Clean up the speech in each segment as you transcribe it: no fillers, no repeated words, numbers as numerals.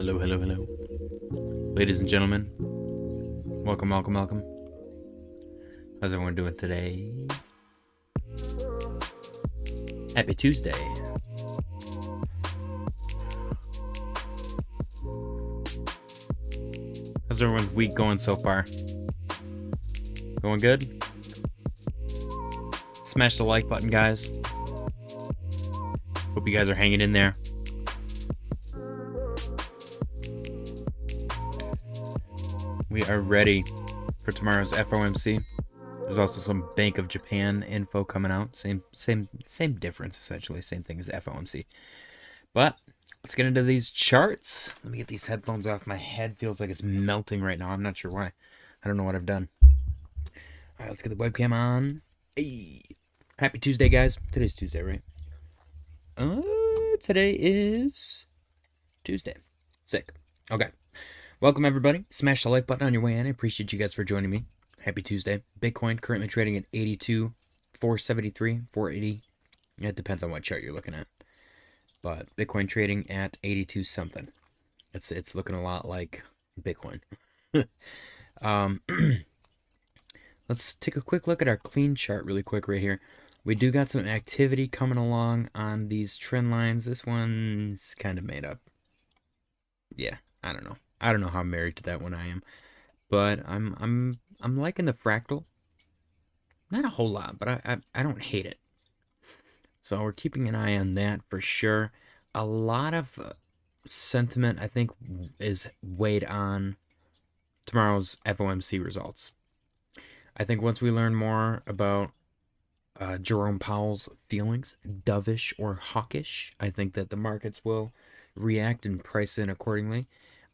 Hello, hello, hello. Ladies and gentlemen, welcome, welcome, welcome. How's everyone doing today? Happy Tuesday. How's everyone's week going so far? Going good? Smash the like button, guys. Hope you guys are hanging in there. We are ready for tomorrow's FOMC. There's also some Bank of Japan info coming out. Same difference, essentially. Same thing as FOMC. But let's get into these charts. Let me get these headphones off. My head feels like it's melting right now. I'm not sure why. I don't know what I've done. All right, let's get the webcam on. Hey, happy Tuesday, guys. Today's Tuesday, right? Today is Tuesday. Sick. Okay. Welcome, everybody. Smash the like button on your way in. I appreciate you guys for joining me. Happy Tuesday. Bitcoin currently trading at 82, 473, 480. It depends on what chart you're looking at. But Bitcoin trading at 82 something. It's looking a lot like Bitcoin. Let's take a quick look at our clean chart really quick right here. We do got some activity coming along on these trend lines. This one's kind of made up. Yeah, I don't know. I don't know how married to that one I am, but I'm liking the fractal. Not a whole lot, but I don't hate it. So we're keeping an eye on that for sure. A lot of sentiment, I think, is weighed on tomorrow's FOMC results. I think once we learn more about Jerome Powell's feelings, dovish or hawkish, I think that the markets will react and price in accordingly.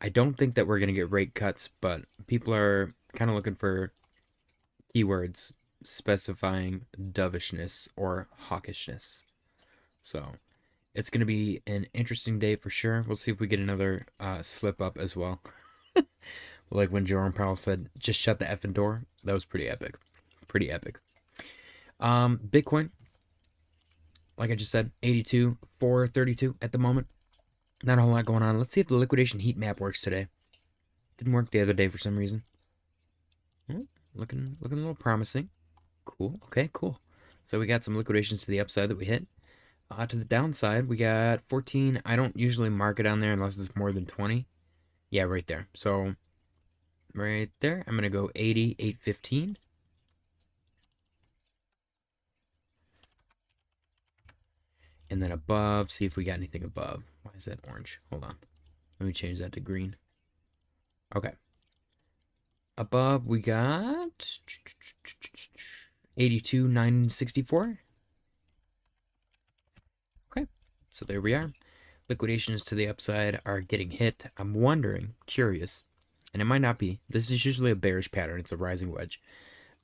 I don't think that we're going to get rate cuts, but people are kind of looking for keywords specifying dovishness or hawkishness. So it's going to be an interesting day for sure. We'll see if we get another slip up as well. Like when Jerome Powell said, just shut the effing door. That was pretty epic. Pretty epic. Bitcoin, like I just said, 82, 432 at the moment. Not a whole lot going on. Let's see if the liquidation heat map works today. Didn't work the other day for some reason. Looking a little promising. Cool. Okay, cool. So we got some liquidations to the upside that we hit. To the downside, we got 14. I don't usually mark it on there unless it's more than 20. Yeah, right there. So right there, I'm going to go 80, 815. And then above, see if we got anything above. Why is that orange? Hold on. Let me change that to green. Okay. Above, we got 82, 964. Okay. So there we are. Liquidations to the upside are getting hit. I'm wondering, curious, and it might not be. This is usually a bearish pattern. It's a rising wedge.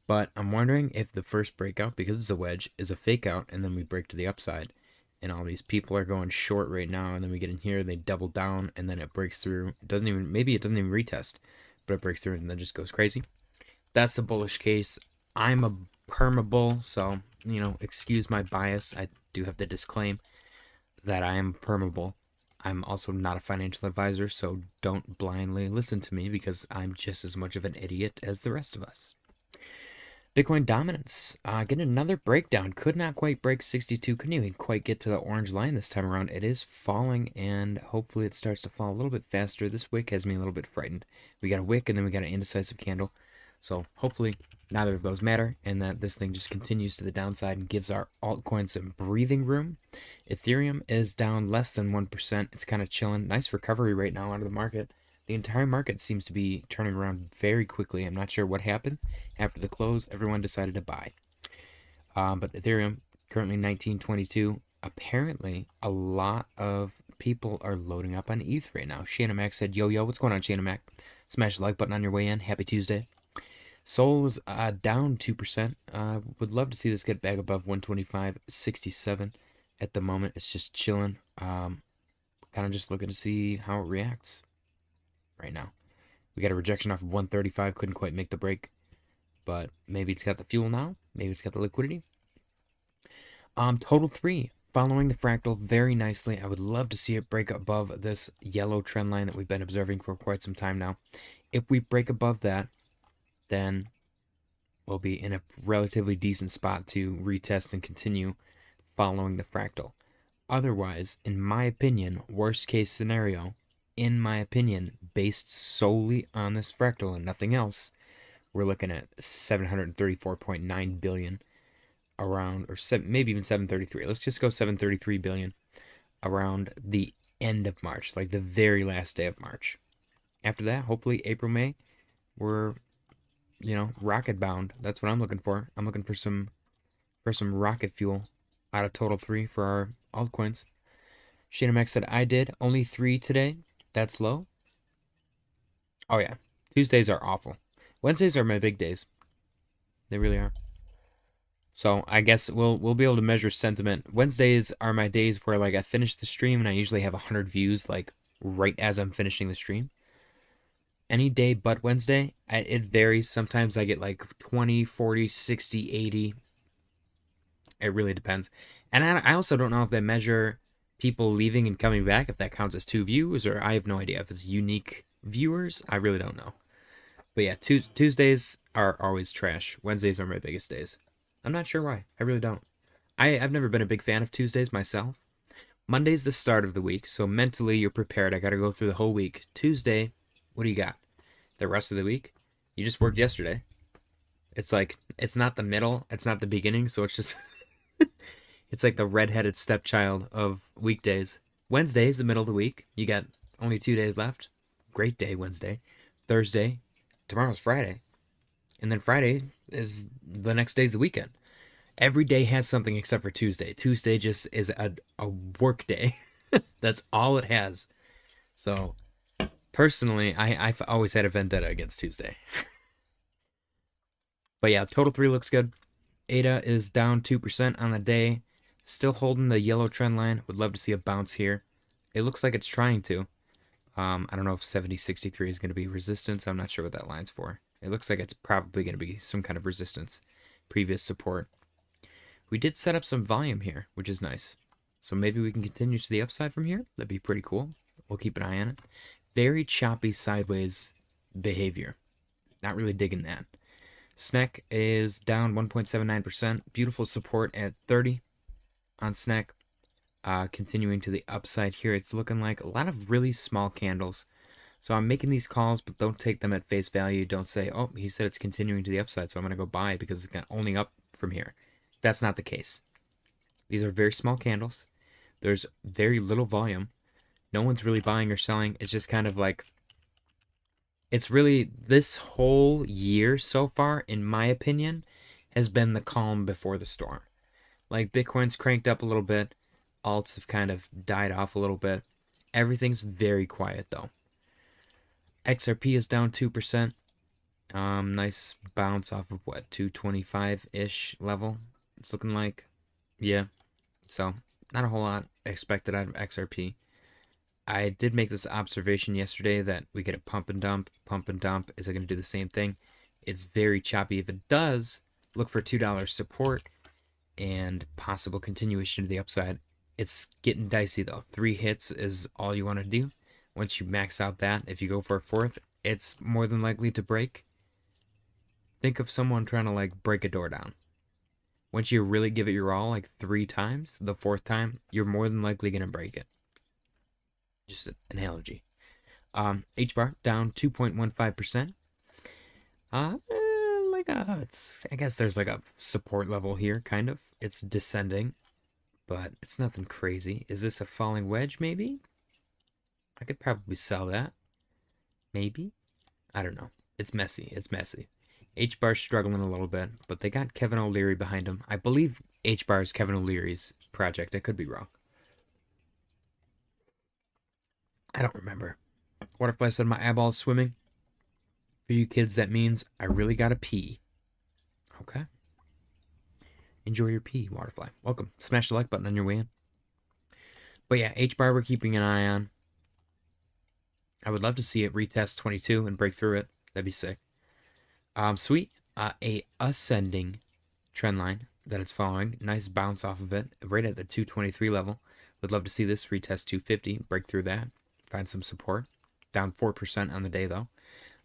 But I'm wondering if the first breakout, because it's a wedge, is a fake out, and then we break to the upside. And all these people are going short right now, and then we get in here, they double down, and then it breaks through. Maybe it doesn't even retest, but it breaks through and then just goes crazy. That's the bullish case. I'm a perma-bull, so, excuse my bias. I do have to disclaim that I am perma-bull. I'm also not a financial advisor, so don't blindly listen to me because I'm just as much of an idiot as the rest of us. Bitcoin dominance, getting another breakdown. Could not quite break 62. Couldn't even quite get to the orange line this time around. It is falling, and hopefully it starts to fall a little bit faster. This wick has me a little bit frightened. We got a wick, and then we got an indecisive candle. So hopefully neither of those matter, and that this thing just continues to the downside and gives our altcoins some breathing room. Ethereum is down less than 1%. It's kind of chilling. Nice recovery right now out of the market. The entire market seems to be turning around very quickly. I'm not sure what happened. After the close, everyone decided to buy. But Ethereum, currently 1922. Apparently, a lot of people are loading up on ETH right now. Shana Mac said, yo, what's going on, Shana Mac? Smash the like button on your way in. Happy Tuesday. Sol is down 2%. Would love to see this get back above 125.67. At the moment, it's just chilling. Kind of just looking to see how it reacts right now. We got a rejection off of 135, couldn't quite make the break, but maybe it's got the fuel now, maybe it's got the liquidity. Total 3 Following the fractal very nicely. I would love to see it break above this yellow trend line that we've been observing for quite some time now. If we break above that, then we'll be in a relatively decent spot to retest and continue following the fractal. Otherwise, in my opinion, worst case scenario, in my opinion, based solely on this fractal and nothing else, we're looking at 734.9 billion around, or maybe even 733. Let's just go 733 billion around the end of March, like the very last day of March. After that, hopefully April, May, we're, rocket bound. That's what I'm looking for. I'm looking for some rocket fuel out of total 3 for our altcoins. ShaneMX said, I did only 3 today. That's low. Oh yeah, Tuesdays are awful. Wednesdays are my big days. They really are. So I guess we'll be able to measure sentiment. Wednesdays are my days where like I finish the stream and I usually have 100 views like right as I'm finishing the stream. Any day but Wednesday, it varies. Sometimes I get like 20, 40, 60, 80. It really depends. And I also don't know if they measure people leaving and coming back, if that counts as 2 views, or I have no idea if it's unique viewers. I really don't know. But yeah, Tuesdays are always trash. Wednesdays are my biggest days. I'm not sure why. I really don't. I've never been a big fan of Tuesdays myself. Monday's the start of the week, so mentally you're prepared. I got to go through the whole week. Tuesday, what do you got? The rest of the week? You just worked yesterday. It's like, it's not the middle, it's not the beginning, so it's just... It's like the redheaded stepchild of weekdays. Wednesday's the middle of the week. You got only 2 days left. Great day, Wednesday. Thursday. Tomorrow's Friday. And then Friday is the next day's the weekend. Every day has something except for Tuesday. Tuesday just is a work day. That's all it has. So, personally, I've always had a vendetta against Tuesday. But yeah, total 3 looks good. ADA is down 2% on the day. Still holding the yellow trend line. Would love to see a bounce here. It looks like it's trying to. I don't know if 7063 is going to be resistance. I'm not sure what that line's for. It looks like it's probably going to be some kind of resistance. Previous support. We did set up some volume here, which is nice. So maybe we can continue to the upside from here. That'd be pretty cool. We'll keep an eye on it. Very choppy sideways behavior. Not really digging that. SNEK is down 1.79%. Beautiful support at 30 on SNEK. Continuing to the upside here. It's looking like a lot of really small candles. So I'm making these calls, but don't take them at face value. Don't say, oh, he said it's continuing to the upside, so I'm going to go buy because it's only up from here. That's not the case. These are very small candles. There's very little volume. No one's really buying or selling. It's just kind of like, it's really, this whole year so far, in my opinion, has been the calm before the storm. Like, Bitcoin's cranked up a little bit. Alts have kind of died off a little bit. Everything's very quiet, though. XRP is down 2%. Nice bounce off of, what, 225-ish level? It's looking like. Yeah. So, not a whole lot expected out of XRP. I did make this observation yesterday that we get a pump and dump. Pump and dump. Is it going to do the same thing? It's very choppy. If it does, look for $2 support and possible continuation to the upside. It's getting dicey, though. 3 hits is all you want to do. Once you max out that, if you go for a 4th, it's more than likely to break. Think of someone trying to, like, break a door down. Once you really give it your all, like 3 times, the 4th time, you're more than likely going to break it. Just an analogy. HBAR down 2.15%. I guess there's like a support level here, kind of. It's descending, but it's nothing crazy. Is this a falling wedge, maybe? I could probably sell that. Maybe? I don't know. It's messy. It's messy. HBAR's struggling a little bit, but they got Kevin O'Leary behind him. I believe HBAR is Kevin O'Leary's project. I could be wrong. I don't remember. Waterfly said my eyeball's swimming. For you kids, that means I really gotta pee. Okay. Enjoy your pee, Waterfly. Welcome. Smash the like button on your way in. But yeah, HBAR we're keeping an eye on. I would love to see it retest 22 and break through it. That'd be sick. Sweet. A ascending trend line. that it's following. Nice bounce off of it, right at the 223 level. Would love to see this retest 250, break through that, find some support. Down 4% on the day though.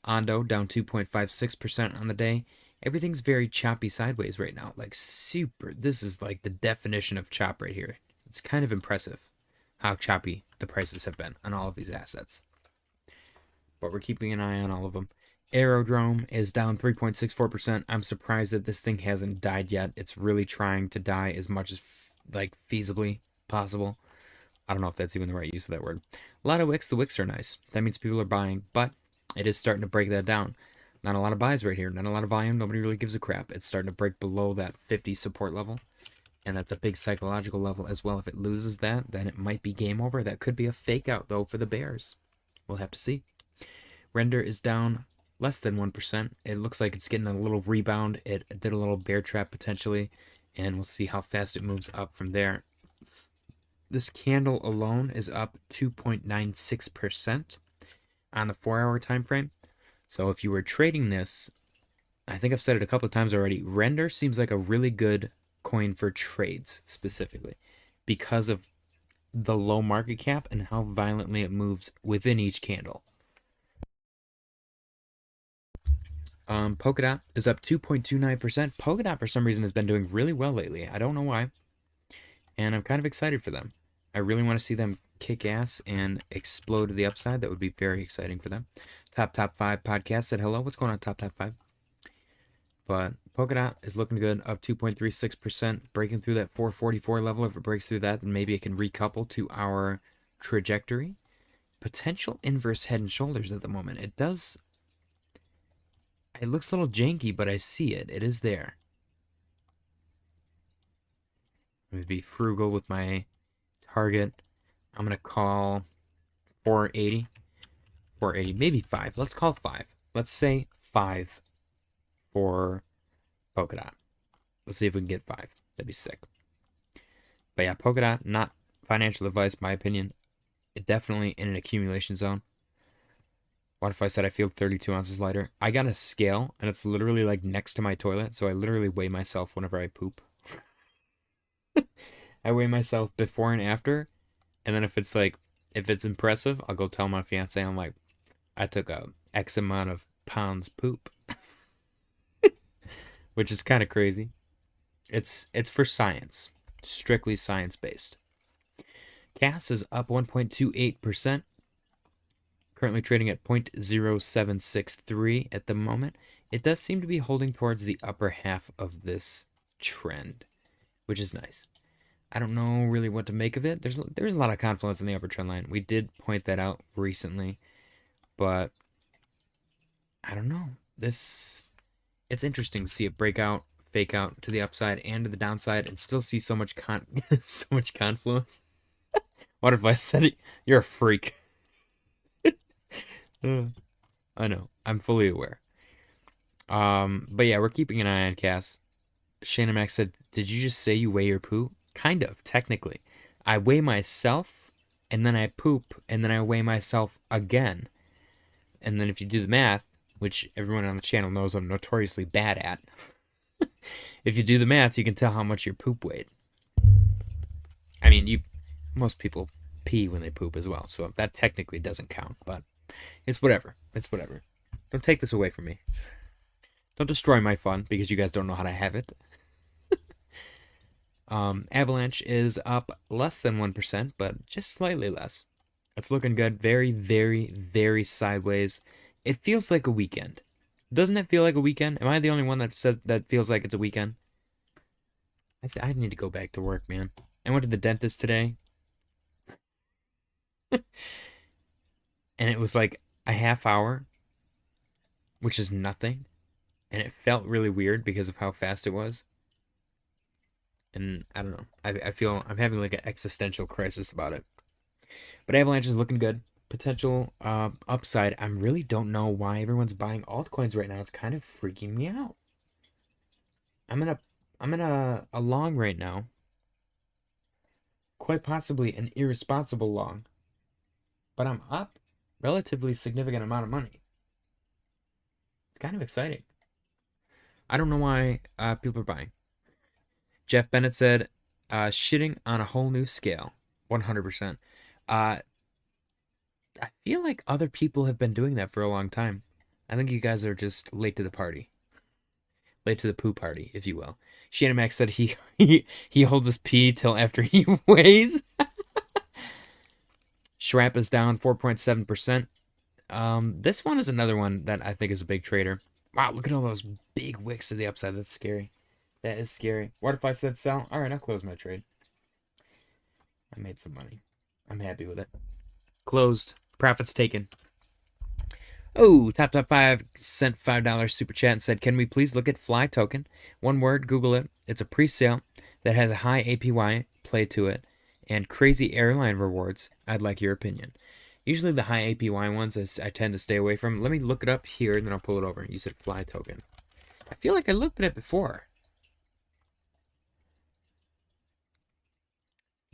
Ondo down 2.56% on the day. Everything's very choppy sideways right now. Like super. This is like the definition of chop right here. It's kind of impressive how choppy the prices have been on all of these assets. But we're keeping an eye on all of them. Aerodrome is down 3.64%. I'm surprised that this thing hasn't died yet. It's really trying to die as much as like feasibly possible. I don't know if that's even the right use of that word. A lot of wicks. The wicks are nice. That means people are buying, but it is starting to break that down. Not a lot of buys right here. Not a lot of volume. Nobody really gives a crap. It's starting to break below that 50 support level. And that's a big psychological level as well. If it loses that, then it might be game over. That could be a fake out, though, for the bears. We'll have to see. Render is down less than 1%. It looks like it's getting a little rebound. It did a little bear trap potentially. And we'll see how fast it moves up from there. This candle alone is up 2.96% on the 4-hour time frame. So if you were trading this, I think I've said it a couple of times already, Render seems like a really good coin for trades specifically because of the low market cap and how violently it moves within each candle. Polkadot is up 2.29%. Polkadot for some reason has been doing really well lately. I don't know why. And I'm kind of excited for them. I really want to see them kick ass and explode to the upside. That would be very exciting for them. Top 5 podcast said hello. What's going on, Top 5? But Polkadot is looking good, up 2.36%, breaking through that 444 level. If it breaks through that, then maybe it can recouple to our trajectory. Potential inverse head and shoulders at the moment. It does. It looks a little janky, but I see it. It is there. I'm going to be frugal with my target. I'm going to call 480. 480, maybe 5. Let's call 5. Let's say 5 for Polkadot. Let's see if we can get 5. That'd be sick. But yeah, Polkadot, not financial advice, my opinion. It definitely in an accumulation zone. What if I said I feel 32 ounces lighter? I got a scale, and it's literally like next to my toilet, so I literally weigh myself whenever I poop. I weigh myself before and after, and then if it's impressive, I'll go tell my fiance, I'm like, I took a X amount of pounds poop. Which is kind of crazy. It's for science. Strictly science-based. CAS is up 1.28%. Currently trading at 0.0763 at the moment. It does seem to be holding towards the upper half of this trend, which is nice. I don't know really what to make of it. There's a lot of confluence in the upper trend line. We did point that out recently, but I don't know. It's interesting to see it break out, fake out to the upside and to the downside, and still see so much so much confluence. What if I said it? You're a freak. I know. I'm fully aware. But yeah, we're keeping an eye on CAS. Shannon Max said, "Did you just say you weigh your poo?" Kind of, technically. I weigh myself, and then I poop, and then I weigh myself again. And then if you do the math, which everyone on the channel knows I'm notoriously bad at, if you do the math, you can tell how much your poop weighed. I mean, most people pee when they poop as well, so that technically doesn't count, but it's whatever. It's whatever. Don't take this away from me. Don't destroy my fun because you guys don't know how to have it. Avalanche is up less than 1%, but just slightly less. It's looking good. Very, very, very sideways. It feels like a weekend. Doesn't it feel like a weekend? Am I the only one that says that feels like it's a weekend? I need to go back to work, man. I went to the dentist today. And it was like a half hour, which is nothing. And it felt really weird because of how fast it was. And I don't know. I feel I'm having like an existential crisis about it. But Avalanche is looking good. Potential upside. I really don't know why everyone's buying altcoins right now. It's kind of freaking me out. I'm in a long right now. Quite possibly an irresponsible long. But I'm up relatively significant amount of money. It's kind of exciting. I don't know why people are buying. Jeff Bennett said, shitting on a whole new scale. 100%. I feel like other people have been doing that for a long time. I think you guys are just late to the party. Late to the poo party, if you will. Shannon Max said he holds his pee till after he weighs. Schrapp is down 4.7%. This one is another one that I think is a big trader. Wow, look at all those big wicks to the upside. That's scary. That is scary. What if I said sell? All right, I'll close my trade. I made some money. I'm happy with it. Closed. Profits taken. Oh, Top 5 sent $5 super chat and said, can we please look at Fly token? One word, Google it. It's a pre-sale that has a high APY play to it and crazy airline rewards. I'd like your opinion. Usually the high APY ones I tend to stay away from. Let me look it up here and then I'll pull it over. You said Fly token. I feel like I looked at it before.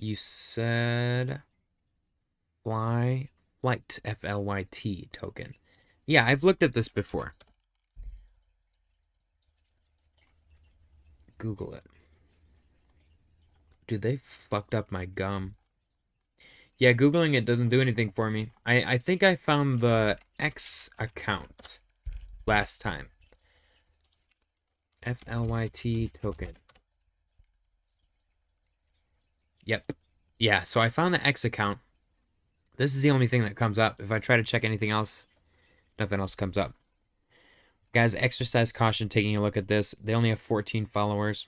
You said Flyt, F-L-Y-T token. Yeah, I've looked at this before. Google it. Dude, they fucked up my gum. Yeah, Googling it doesn't do anything for me. I think I found the X account last time. Flyt token. Yep. Yeah, so I found the X account. This is the only thing that comes up. If I try to check anything else, nothing else comes up. Guys, exercise caution taking a look at this. They only have 14 followers.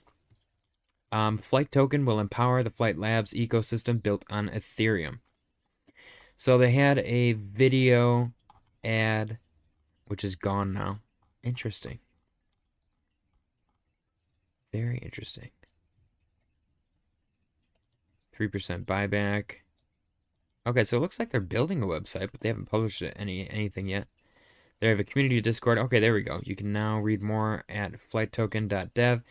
Flight token will empower the Flight Labs ecosystem built on Ethereum. So they had a video ad, which is gone now. Interesting. Very interesting. 3% buyback. Okay, so it looks like they're building a website, but they haven't published anything yet. They have a community Discord. Okay, there we go. You can now read more at flighttoken.dev.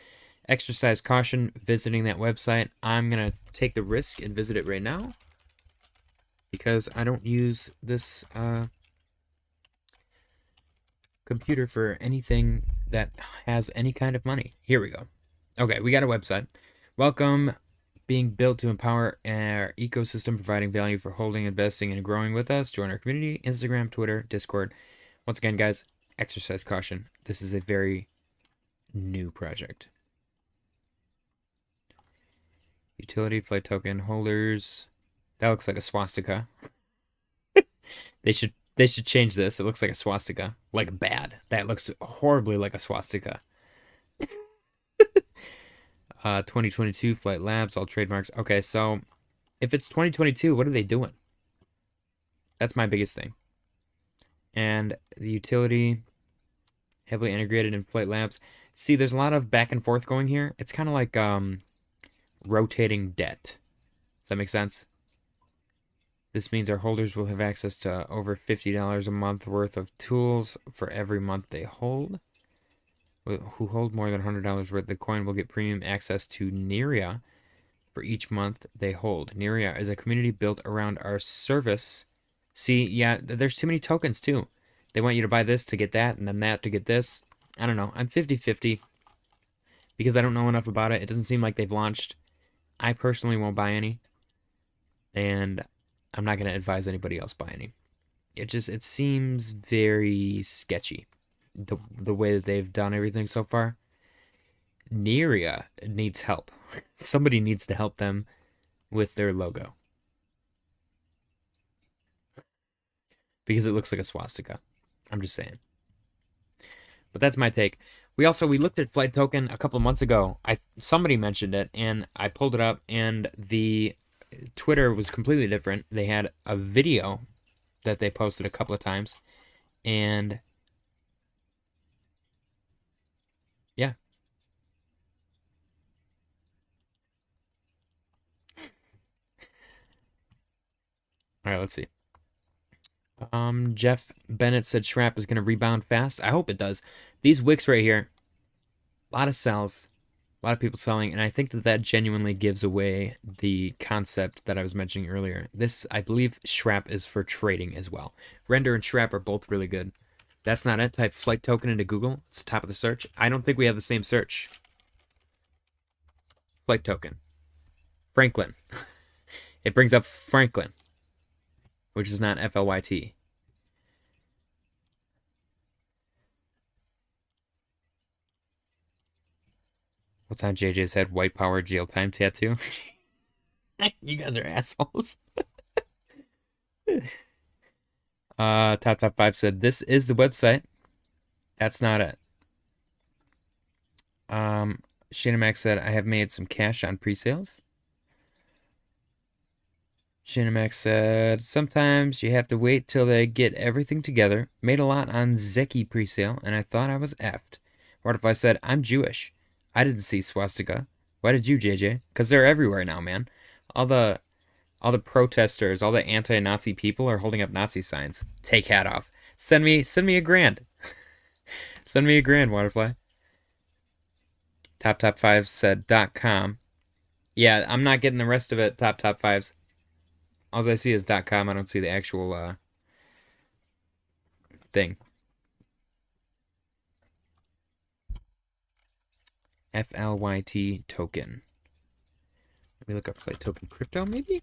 Exercise caution visiting that website. I'm going to take the risk and visit it right now because I don't use this computer for anything that has any kind of money. Here we go. Okay, we got a website. Welcome. Being built to empower our ecosystem, providing value for holding, investing, and growing with us. Join our community, Instagram, Twitter, Discord. Once again, guys, exercise caution. This is a very new project. Utility, flight token, holders. That looks like a swastika. They should change this. It looks like a swastika. Like bad. That looks horribly like a swastika. 2022 Flight Labs, all trademarks. Okay, so if it's 2022, what are they doing? That's my biggest thing. And the utility, heavily integrated in Flight Labs. See, there's a lot of back and forth going here. It's kind of like rotating debt. Does that make sense? This means our holders will have access to over $50 a month worth of tools for every month they hold. Who hold more than $100 worth of the coin will get premium access to Neria for each month they hold. Neria is a community built around our service. See, yeah, there's too many tokens too. They want you to buy this to get that, and then that to get this. I don't know. I'm 50-50 because I don't know enough about it. It doesn't seem like they've launched. I personally won't buy any, and I'm not going to advise anybody else buy any. It seems very sketchy. The way that they've done everything so far. Neria needs help. Somebody needs to help them with their logo. Because it looks like a swastika. I'm just saying. But that's my take. We looked at Flight Token a couple of months ago. Somebody mentioned it, and I pulled it up, and the Twitter was completely different. They had a video that they posted a couple of times, and yeah. All right, let's see. Jeff Bennett said Schrapp is going to rebound fast. I hope it does. These wicks right here, a lot of sells, a lot of people selling, and I think that genuinely gives away the concept that I was mentioning earlier. This, I believe, Schrapp is for trading as well. Render and Schrapp are both really good. That's not it. Type Flight Token into Google. It's the top of the search. I don't think we have the same search. flight token. Franklin. It brings up Franklin, which is not FLYT. What's on JJ's head? White power jail time tattoo. You guys are assholes. Top 5 said this is the website. That's not it. Shana Max said I have made some cash on pre-sales. Shana Max said sometimes you have to wait till they get everything together. Made a lot on Zeki pre-sale, and I thought I was effed. Waterfly said I'm Jewish. I didn't see swastika. Why did you, JJ? Because they're everywhere now, man. All the protesters, all the anti-Nazi people are holding up Nazi signs. Take hat off. Send me $1,000. Send me $1,000, Waterfly. Top 5 said .com. Yeah, I'm not getting the rest of it. Top 5s. All I see is .com. I don't see the actual thing. FLYT token. Let me look up flight token crypto, maybe?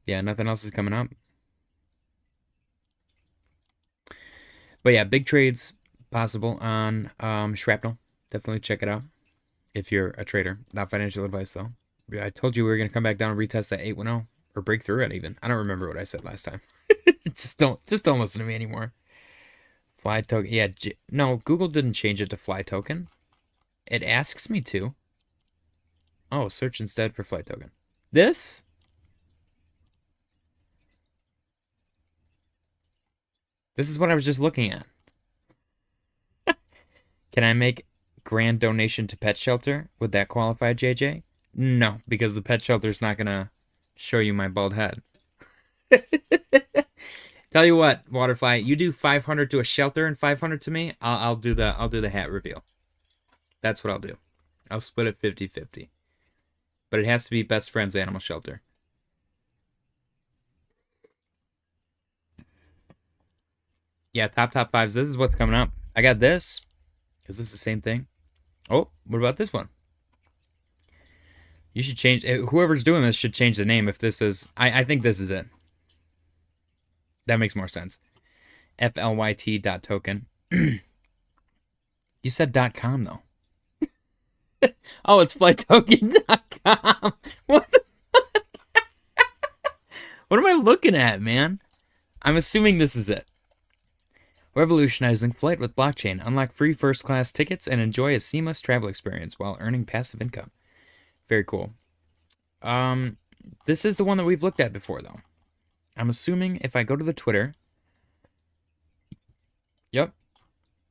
Yeah, nothing else is coming up. But yeah, big trades possible on Shrapnel. Definitely check it out if you're a trader. Not financial advice, though. Yeah, I told you we were going to come back down and retest that 810 or break through it even. I don't remember what I said last time. just don't listen to me anymore. Fly token. Yeah, no, Google didn't change it to fly token. It asks me to. Oh, search instead for flight token. This? This is what I was just looking at. Can I make grand donation to pet shelter? Would that qualify, JJ? No, because the pet shelter's not gonna show you my bald head. Tell you what, Waterfly, you do 500 to a shelter and 500 to me. I'll do the hat reveal. That's what I'll do. I'll split it 50-50. But it has to be best friends animal shelter. Yeah, top 5s. This is what's coming up. I got this. Is this the same thing? Oh, what about this one? You should change. Whoever's doing this should change the name if this is. I think this is it. That makes more sense. FLYT.token. You said .com though. Oh, it's flighttoken.com. What the fuck? What am I looking at, man? I'm assuming this is it. Revolutionizing flight with blockchain. Unlock free first-class tickets and enjoy a seamless travel experience while earning passive income. Very cool. This is the one that we've looked at before, though. I'm assuming if I go to the Twitter... Yep.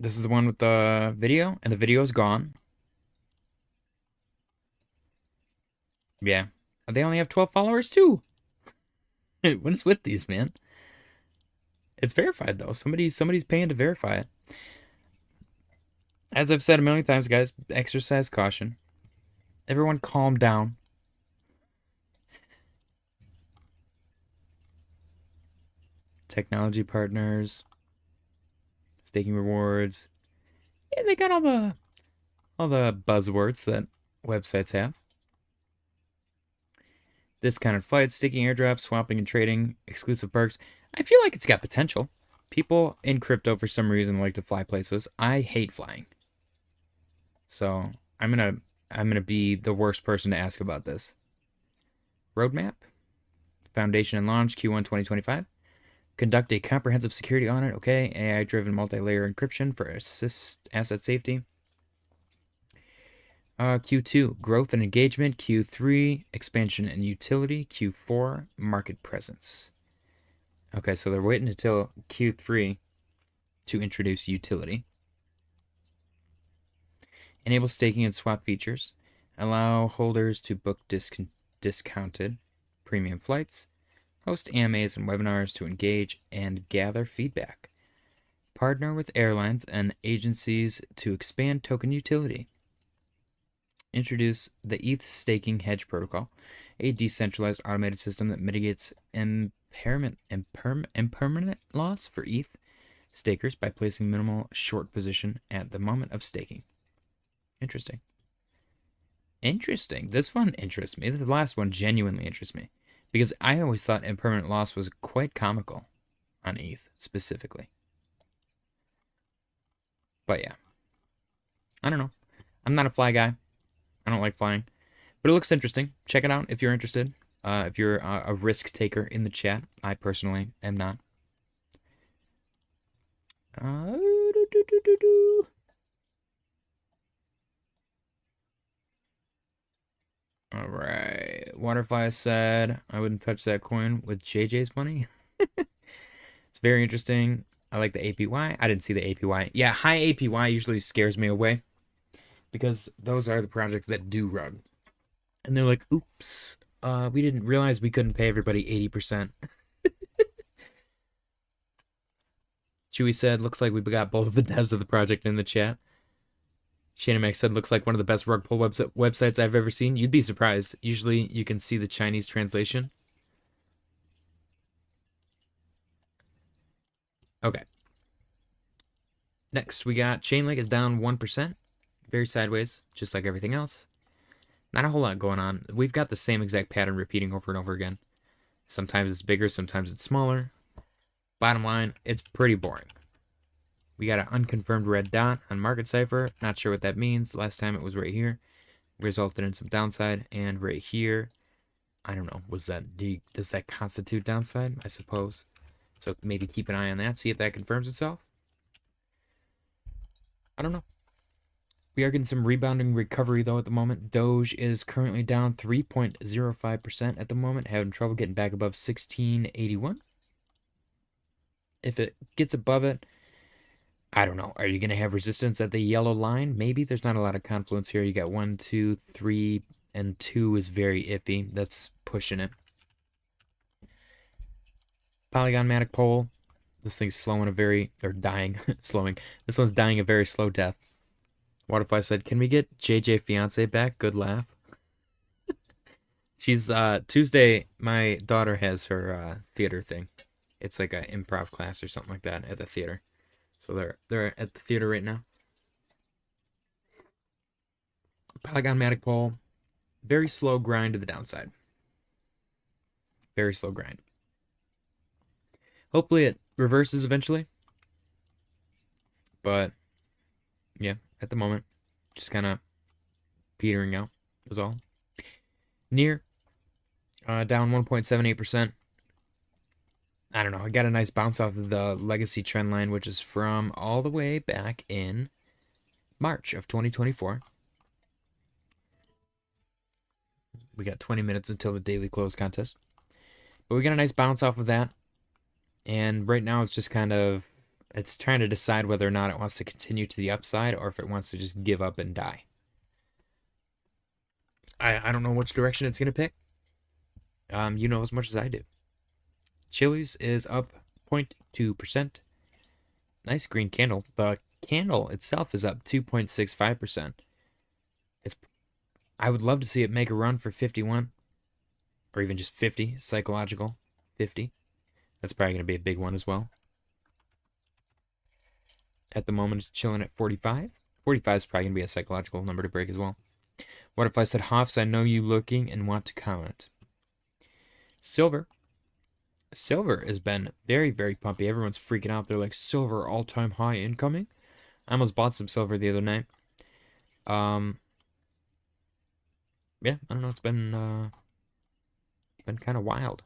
This is the one with the video, and the video is gone. Yeah. They only have 12 followers, too. What is with these, man? It's verified, though. Somebody's paying to verify it. As I've said a million times, guys, exercise caution. Everyone calm down. Technology partners. Staking rewards. Yeah, they got all the buzzwords that websites have. Discounted flights, staking airdrops, swapping and trading, exclusive perks. I feel like it's got potential. People in crypto, for some reason, like to fly places. I hate flying. So, I'm gonna be the worst person to ask about this. Roadmap. Foundation and launch, Q1 2025. Conduct a comprehensive security audit. Okay. AI-driven multi-layer encryption for asset safety. Q2, growth and engagement. Q3, expansion and utility. Q4, market presence. Okay, so they're waiting until Q3 to introduce utility. Enable staking and swap features. Allow holders to book discounted premium flights. Host AMAs and webinars to engage and gather feedback. Partner with airlines and agencies to expand token utility. Introduce the ETH staking hedge protocol, a decentralized automated system that mitigates impermanent loss for ETH stakers by placing minimal short position at the moment of staking. Interesting. Interesting. This one interests me. The last one genuinely interests me. Because I always thought impermanent loss was quite comical on ETH specifically. But yeah. I don't know. I'm not a fly guy. I don't like flying. But it looks interesting. Check it out if you're interested. If you're a risk taker in the chat. I personally am not. Alright. Waterfly said, I wouldn't touch that coin with JJ's money. It's very interesting. I like the APY. I didn't see the APY. Yeah, high APY usually scares me away. Because those are the projects that do rug. And they're like, oops, we didn't realize we couldn't pay everybody 80%. Chewy said, looks like we got both of the devs of the project in the chat. Shanamax said, looks like one of the best rug pull websites I've ever seen. You'd be surprised. Usually you can see the Chinese translation. Okay. Next, we got Chainlink is down 1%. Very sideways, just like everything else. Not a whole lot going on. We've got the same exact pattern repeating over and over again. Sometimes it's bigger, sometimes it's smaller. Bottom line, it's pretty boring. We got an unconfirmed red dot on Market Cipher. Not sure what that means. Last time it was right here. Resulted in some downside. And right here, I don't know. Does that constitute downside? I suppose. So maybe keep an eye on that. See if that confirms itself. I don't know. We are getting some rebounding recovery, though, at the moment. Doge is currently down 3.05% at the moment. Having trouble getting back above 1681. If it gets above it, I don't know. Are you going to have resistance at the yellow line? Maybe. There's not a lot of confluence here. You got 1, 2, 3, and 2 is very iffy. That's pushing it. Polygon Matic Pole. This thing's dying. Slowing. This one's dying a very slow death. Waterfly said, can we get JJ Fiance back? Good laugh. She's, Tuesday, my daughter has her, theater thing. It's like an improv class or something like that at the theater. So they're at the theater right now. Polygon Matic Pole. Very slow grind to the downside. Very slow grind. Hopefully it reverses eventually. But, yeah, at the moment, just kind of petering out is all. Near, down 1.78%. I don't know. I got a nice bounce off of the legacy trend line, which is from all the way back in March of 2024. We got 20 minutes until the daily close contest. But we got a nice bounce off of that. And right now it's just kind of, it's trying to decide whether or not it wants to continue to the upside or if it wants to just give up and die. I don't know which direction it's going to pick. You know as much as I do. Chili's is up 0.2%. Nice green candle. The candle itself is up 2.65%. I would love to see it make a run for 51. Or even just 50. Psychological 50. That's probably going to be a big one as well. At the moment, it's chilling at 45. 45 is probably going to be a psychological number to break as well. What if I said, Hoffs, I know you looking and want to comment. Silver has been very, very pumpy. Everyone's freaking out. They're like, silver all-time high incoming. I almost bought some silver the other night. Yeah, I don't know. It's been kind of wild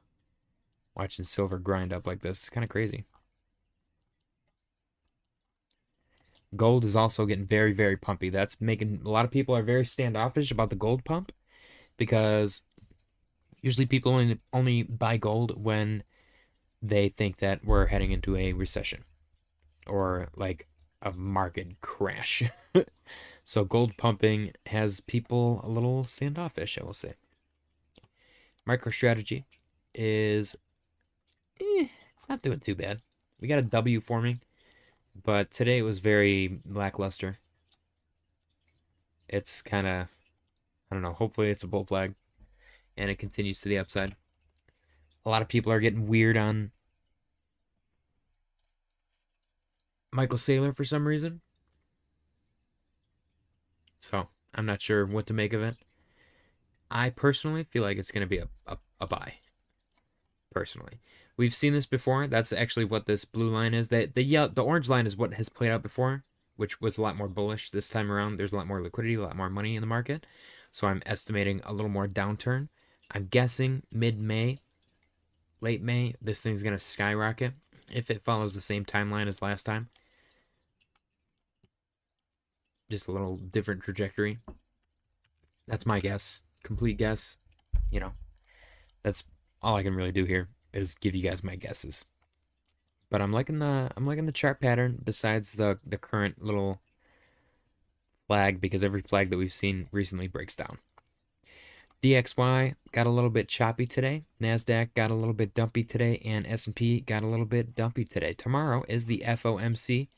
watching silver grind up like this. It's kind of crazy. Gold is also getting very, very pumpy. That's making a lot of people are very standoffish about the gold pump because usually people only buy gold when they think that we're heading into a recession or like a market crash. So gold pumping has people a little standoffish, I will say. MicroStrategy is, it's not doing too bad. We got a W forming, but today it was very lackluster. It's kind of, I don't know, hopefully it's a bull flag and it continues to the upside. A lot of people are getting weird on Michael Saylor for some reason. So I'm not sure what to make of it. I personally feel like it's going to be a buy. Personally, we've seen this before. That's actually what this blue line is. The orange line is what has played out before, which was a lot more bullish this time around. There's a lot more liquidity, a lot more money in the market. So I'm estimating a little more downturn. I'm guessing mid-May, late May, this thing's going to skyrocket if it follows the same timeline as last time. Just a little different trajectory. That's my guess. Complete guess. You know, that's all I can really do here is give you guys my guesses. But I'm liking the chart pattern besides the current little flag, because every flag that we've seen recently breaks down. DXY got a little bit choppy today. NASDAQ got a little bit dumpy today, and S&P got a little bit dumpy today. Tomorrow is the FOMC.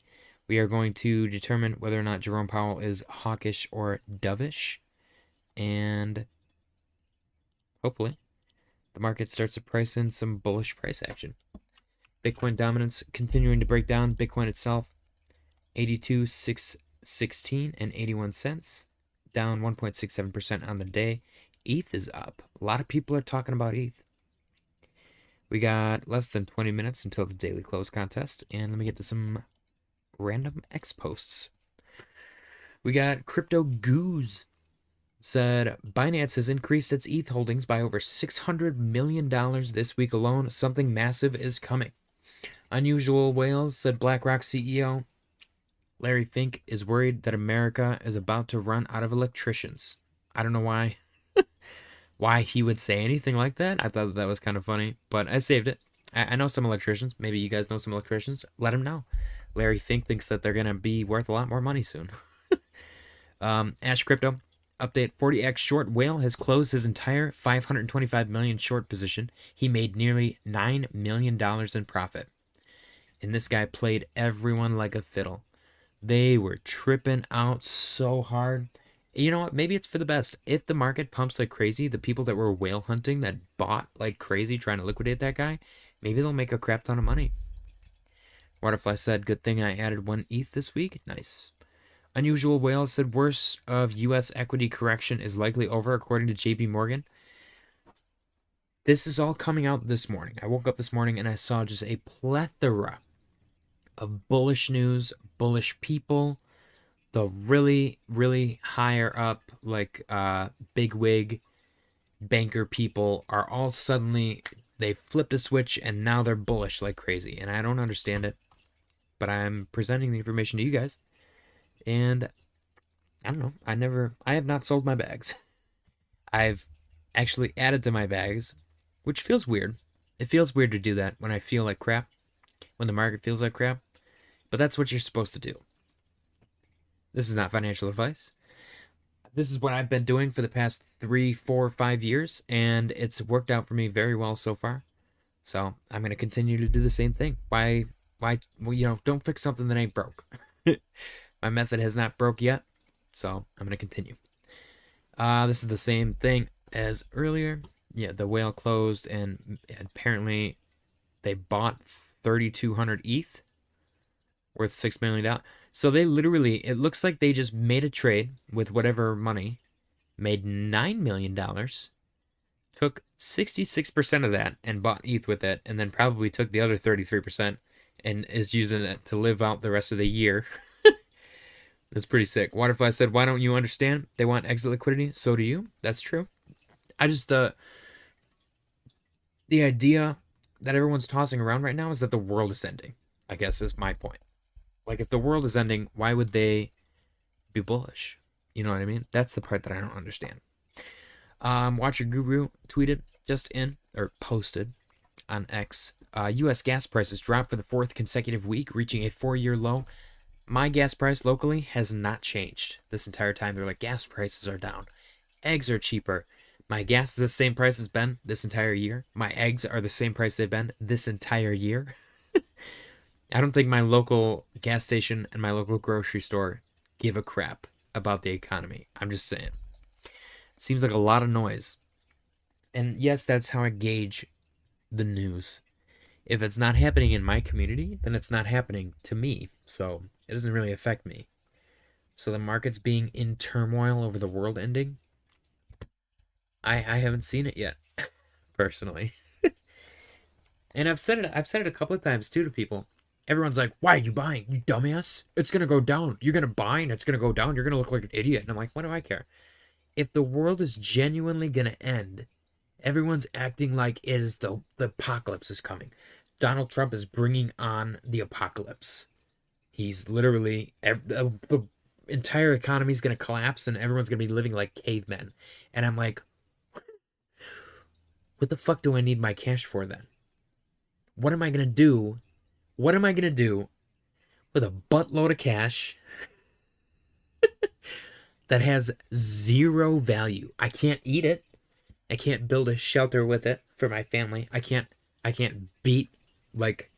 We are going to determine whether or not Jerome Powell is hawkish or dovish. And hopefully the market starts to price in some bullish price action. Bitcoin dominance continuing to break down. Bitcoin itself, 82,616 and 81 cents, down 1.67% on the day. ETH is up. A lot of people are talking about ETH. We got less than 20 minutes until the daily close contest, and let me get to some random X posts. We got Crypto Goose said Binance has increased its ETH holdings by over $600 million this week alone. Something massive is coming. Unusual Whales said BlackRock CEO Larry Fink is worried that America is about to run out of electricians. I don't know why he would say anything like that. I thought that was kind of funny, but I saved it. I know some electricians. Maybe you guys know some electricians. Let him know. Larry Fink thinks that they're going to be worth a lot more money soon. Ash Crypto update: 40x short whale has closed his entire 525 million short position. He made nearly $9 million in profit. And this guy played everyone like a fiddle. They were tripping out so hard. You know what? Maybe it's for the best. If the market pumps like crazy, the people that were whale hunting, that bought like crazy trying to liquidate that guy, maybe they'll make a crap ton of money. Waterfly said, good thing I added 1 ETH this week. Nice. Unusual Whale said, worst of U.S. equity correction is likely over, according to JP Morgan. This is all coming out this morning. I woke up this morning and I saw just a plethora of bullish news, bullish people. The really, really higher up, like big wig banker people are all suddenly, they flipped a switch and now they're bullish like crazy. And I don't understand it, but I'm presenting the information to you guys. And I don't know, I have not sold my bags. I've actually added to my bags, which feels weird. It feels weird to do that when I feel like crap, when the market feels like crap. But that's what you're supposed to do. This is not financial advice. This is what I've been doing for the past 3, 4, 5 years, and it's worked out for me very well so far. So I'm going to continue to do the same thing. Why, well, don't fix something that ain't broke. My method has not broke yet, so I'm going to continue. This is the same thing as earlier. Yeah, the whale closed, and apparently they bought 3,200 ETH worth $6 million. So they literally, it looks like they just made a trade with whatever money, made $9 million, took 66% of that and bought ETH with it, and then probably took the other 33% and is using it to live out the rest of the year. That's pretty sick. Waterfly said, why don't you understand? They want exit liquidity. So do you. That's true. I just, the idea that everyone's tossing around right now is that the world is ending, I guess is my point. Like, if the world is ending, why would they be bullish? You know what I mean? That's the part that I don't understand. Watcher Guru tweeted posted on X. U.S. gas prices dropped for the 4th consecutive week, reaching a 4-year low. My gas price locally has not changed this entire time. They're like, gas prices are down. Eggs are cheaper. My gas is the same price it's been this entire year. My eggs are the same price they've been this entire year. I don't think my local gas station and my local grocery store give a crap about the economy. I'm just saying. It seems like a lot of noise. And yes, that's how I gauge the news. If it's not happening in my community, then it's not happening to me. So it doesn't really affect me. So the market's being in turmoil over the world ending. I haven't seen it yet, personally. And I've said it a couple of times too to people. Everyone's like, "Why are you buying? You dumbass! It's gonna go down. You're gonna buy and it's gonna go down. You're gonna look like an idiot." And I'm like, "What do I care? If the world is genuinely gonna end, everyone's acting like it is the apocalypse is coming. Donald Trump is bringing on the apocalypse. He's literally the entire economy is gonna collapse and everyone's gonna be living like cavemen." And I'm like, what the fuck do I need my cash for then? What am I gonna do? What am I gonna do with a buttload of cash that has zero value? I can't eat it. I can't build a shelter with it for my family. I can't beat like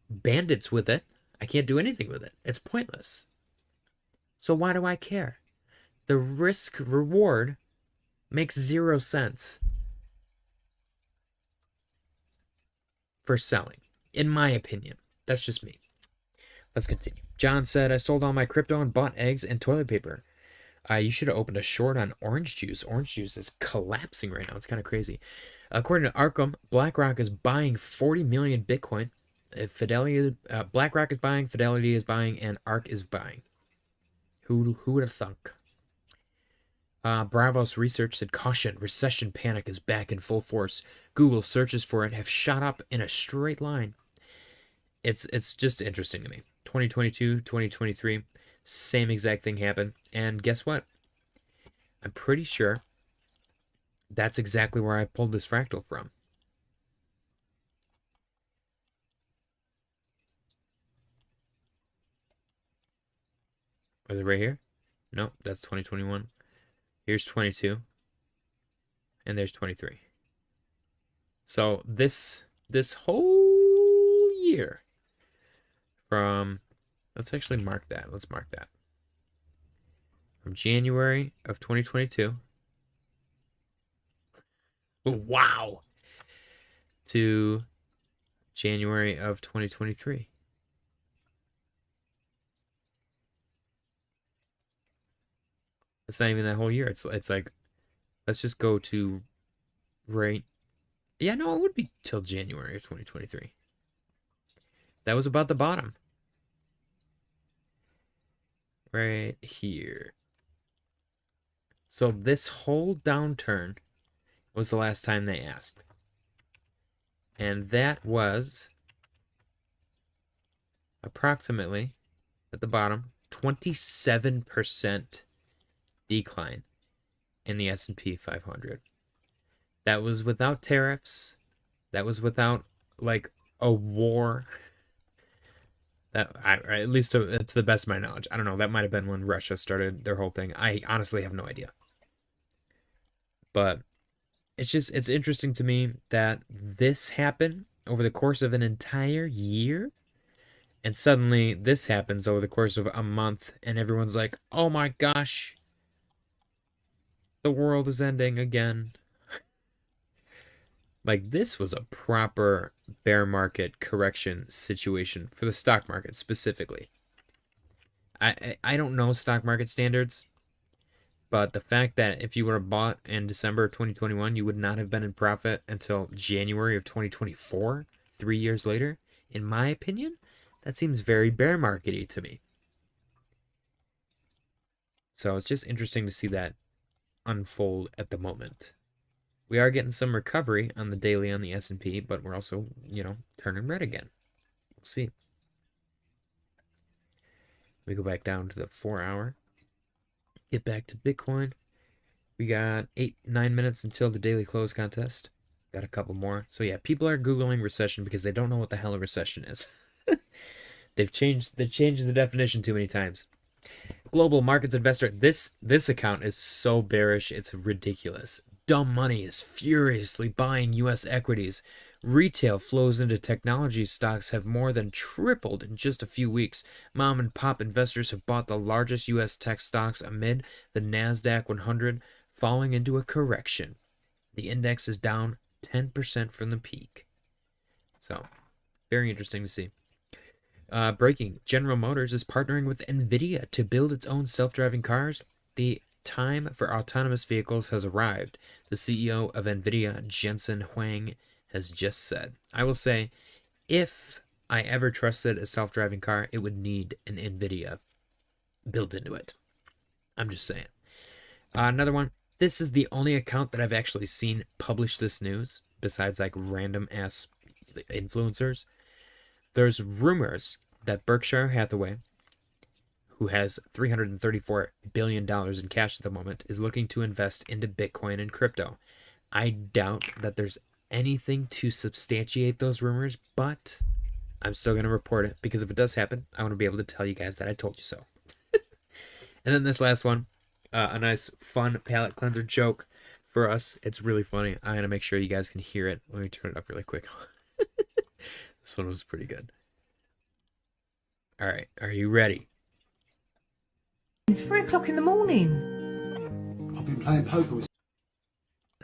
bandits with it. I can't do anything with it. It's pointless. So why do I care? The risk reward makes 0 sense for selling, in my opinion. That's just me. Let's continue. John said, "I sold all my crypto and bought eggs and toilet paper." You should have opened a short on orange juice. Orange juice is collapsing right now. It's kind of crazy. According to Arkham, BlackRock is buying 40 million Bitcoin. BlackRock is buying, Fidelity is buying, and ARK is buying. Who would have thunk? Bravos Research said, "Caution, recession panic is back in full force. Google searches for it have shot up in a straight line." It's just interesting to me. 2022, 2023, same exact thing happened. And guess what? I'm pretty sure that's exactly where I pulled this fractal from. Was it right here? No, that's 2021. Here's 22. And there's 23. So this whole year from, let's actually mark that. Let's mark that. From January of 2022. Wow. To January of 2023. It's not even that whole year. It's like, let's just go to right. Yeah, no, it would be till January of 2023. That was about the bottom. Right here. So this whole downturn was the last time they asked. And that was approximately at the bottom 27% decline in the S&P 500. That was without tariffs. That was without like a war. That at least to the best of my knowledge. I don't know. That might have been when Russia started their whole thing. I honestly have no idea. But it's interesting to me that this happened over the course of an entire year. And suddenly this happens over the course of a month. And everyone's like, "Oh my gosh, the world is ending again." Like, this was a proper bear market correction situation for the stock market specifically. I don't know stock market standards, but the fact that if you would have bought in December of 2021, you would not have been in profit until January of 2024, 3 years later, in my opinion, that seems very bear market-y to me. So it's just interesting to see that unfold at the moment. We are getting some recovery on the daily on the S&P, but we're also, turning red again. We'll see. We go back down to the 4-hour. Get back to Bitcoin. We got 8-9 minutes until the daily close contest. Got a couple more. So yeah, people are Googling recession because they don't know what the hell a recession is. They've changed the definition too many times. Global Markets Investor. This account is so bearish, it's ridiculous. Dumb money is furiously buying U.S. equities. Retail flows into technology stocks have more than tripled in just a few weeks. Mom and pop investors have bought the largest U.S. tech stocks amid the NASDAQ 100 falling into a correction. The index is down 10% from the peak. So Very interesting to see. Breaking. General Motors is partnering with NVIDIA to build its own self-driving cars. The time for autonomous vehicles has arrived, the CEO of NVIDIA, Jensen Huang, has just said. I will say, if I ever trusted a self-driving car, it would need an NVIDIA built into it. I'm just saying. Another one. This is the only account that I've actually seen publish this news, besides like random ass influencers. There's rumors that Berkshire Hathaway, who has $334 billion in cash at the moment, is looking to invest into Bitcoin and crypto. I doubt that there's anything to substantiate those rumors, but I'm still going to report it, because if it does happen, I want to be able to tell you guys that I told you so. And then this last one, a nice, fun palate cleanser joke for us. It's really funny. I'm going to make sure you guys can hear it. Let me turn it up really quick. This one was pretty good. All right, are you ready? It's 3 o'clock in the morning. I've been playing poker with...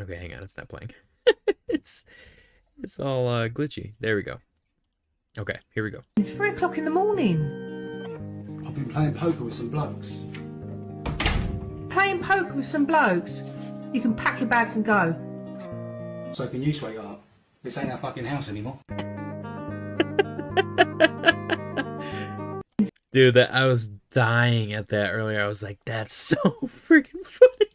Okay, hang on, it's not playing. it's all glitchy. There we go. Okay, here we go. It's 3 o'clock in the morning. I've been playing poker with some blokes. Playing poker with some blokes. You can pack your bags and go. So can you, sweetheart? This ain't our fucking house anymore. Dude, I was dying at that earlier. I was like, that's so freaking funny.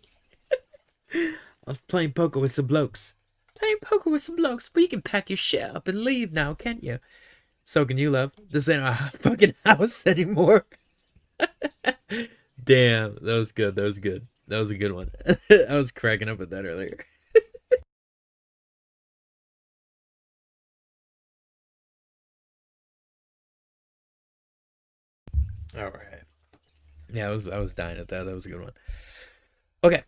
I was playing poker with some blokes. Playing poker with some blokes, but you can pack your shit up and leave now, can't you? So can you, love. This ain't our fucking house anymore. Damn, that was good. That was good. That was a good one. I was cracking up at that earlier. All right. Yeah, I was dying at that. That was a good one. Okay.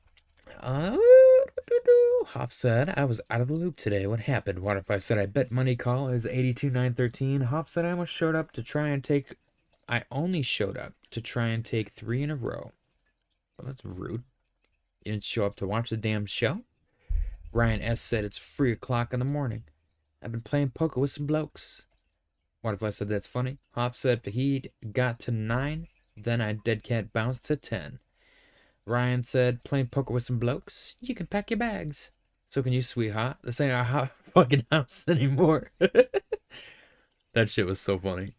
Hop said, I was out of the loop today. What happened? Waterfly said, I bet money call. It was 82,913. Hop said, I almost showed up to try and take... I only showed up to try and take 3 in a row. Well, that's rude. You didn't show up to watch the damn show? Ryan S. said, it's 3 o'clock in the morning. I've been playing poker with some blokes. Waterfly said, that's funny. Hop said, Fahid got to 9. Then I dead cat bounced to 10. Ryan said, playing poker with some blokes. You can pack your bags. So can you, sweetheart. This ain't our fucking house anymore. That shit was so funny.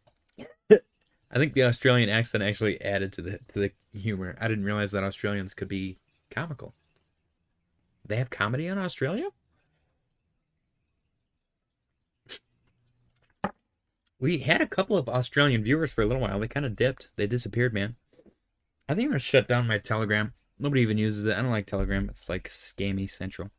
I think the Australian accent actually added to the humor. I didn't realize that Australians could be comical. They have comedy in Australia? We had a couple of Australian viewers for a little while. They kind of dipped. They disappeared, man. I think I'm going to shut down my Telegram. Nobody even uses it. I don't like Telegram. It's like scammy central.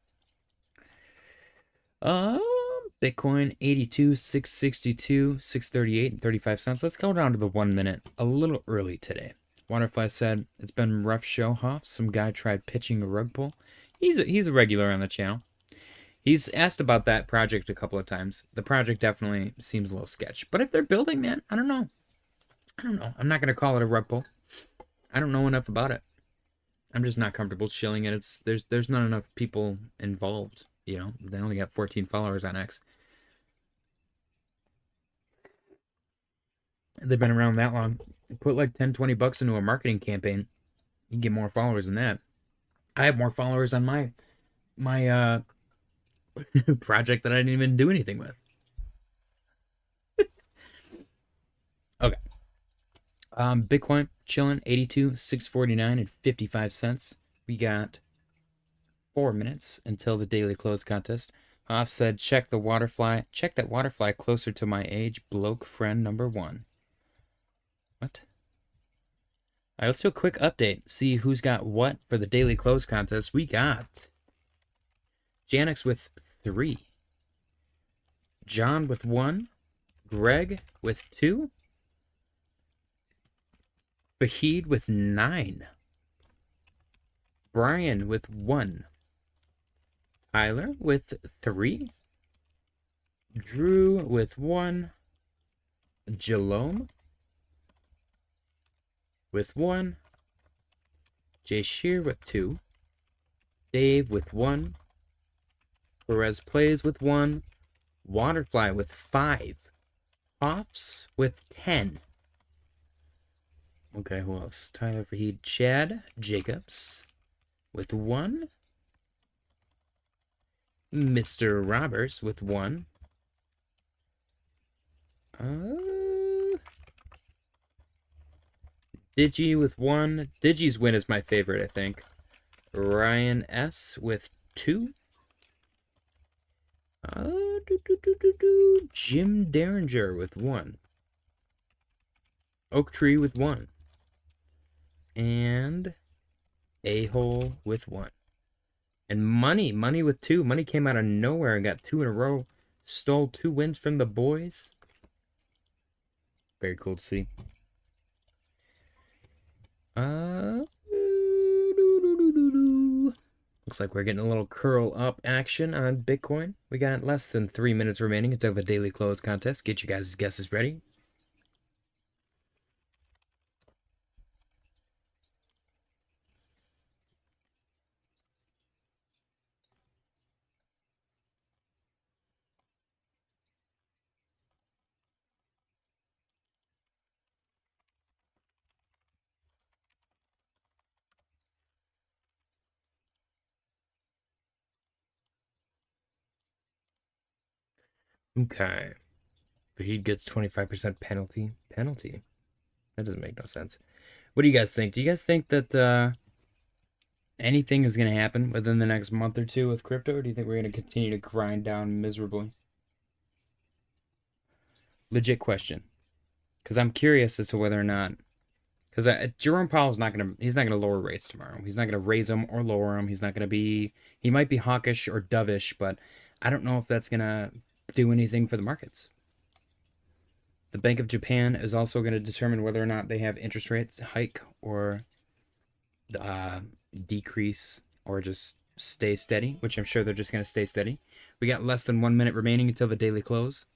Bitcoin 82, 662, 638, and 35 cents. Let's go down to the 1 minute. A little early today. Waterfly said, it's been a rough show, Hoff. Some guy tried pitching a rug pull. He's a regular on the channel. He's asked about that project a couple of times. The project definitely seems a little sketch. But if they're building, man, I don't know. I'm not going to call it a rug pull. I don't know enough about it. I'm just not comfortable shilling it. There's not enough people involved, you know. They only got 14 followers on X. They've been around that long. Put like 10, 20 bucks into a marketing campaign. You can get more followers than that. I have more followers on my project that I didn't even do anything with. Okay. Bitcoin chilling 82, 649 and 55 cents. We got 4 minutes until the daily close contest. Hoff said, check that waterfly closer to my age, bloke friend number 1. What? All right, let's do a quick update. See who's got what for the daily close contest. We got Janix with 3. John with 1. Greg with 2. Fahid with 9. Brian with 1. Tyler with 3. Drew with 1. Jalome with 1. Jashir with 2. Dave with 1. Perez Plays with 1. Waterfly with 5. Hoffs with 10. Okay, who else? Tyler Fahid, Chad Jacobs with 1. Mr. Roberts with 1. Digi with 1. Digi's win is my favorite, I think. Ryan S with 2. Jim Derringer with 1. Oak Tree with 1. And A-Hole with 1. And Money with 2. Money came out of nowhere and got 2 in a row. Stole 2 wins from the boys. Very cool to see. Looks like we're getting a little curl up action on Bitcoin. We got less than 3 minutes remaining until the daily close contest. Get you guys' guesses ready. Okay. But he gets 25% penalty. Penalty? That doesn't make no sense. What do you guys think? Do you guys think that anything is going to happen within the next month or two with crypto? Or do you think we're going to continue to grind down miserably? Legit question. Because I'm curious as to whether or not... Because Jerome Powell's not going to... He's not going to lower rates tomorrow. He's not going to raise them or lower them. He's not going to be... He might be hawkish or dovish, but I don't know if that's going to do anything for the markets. The Bank of Japan is also going to determine whether or not they have interest rates hike or decrease or just stay steady, which I'm sure they're just going to stay steady. We got less than 1 minute remaining until the daily close.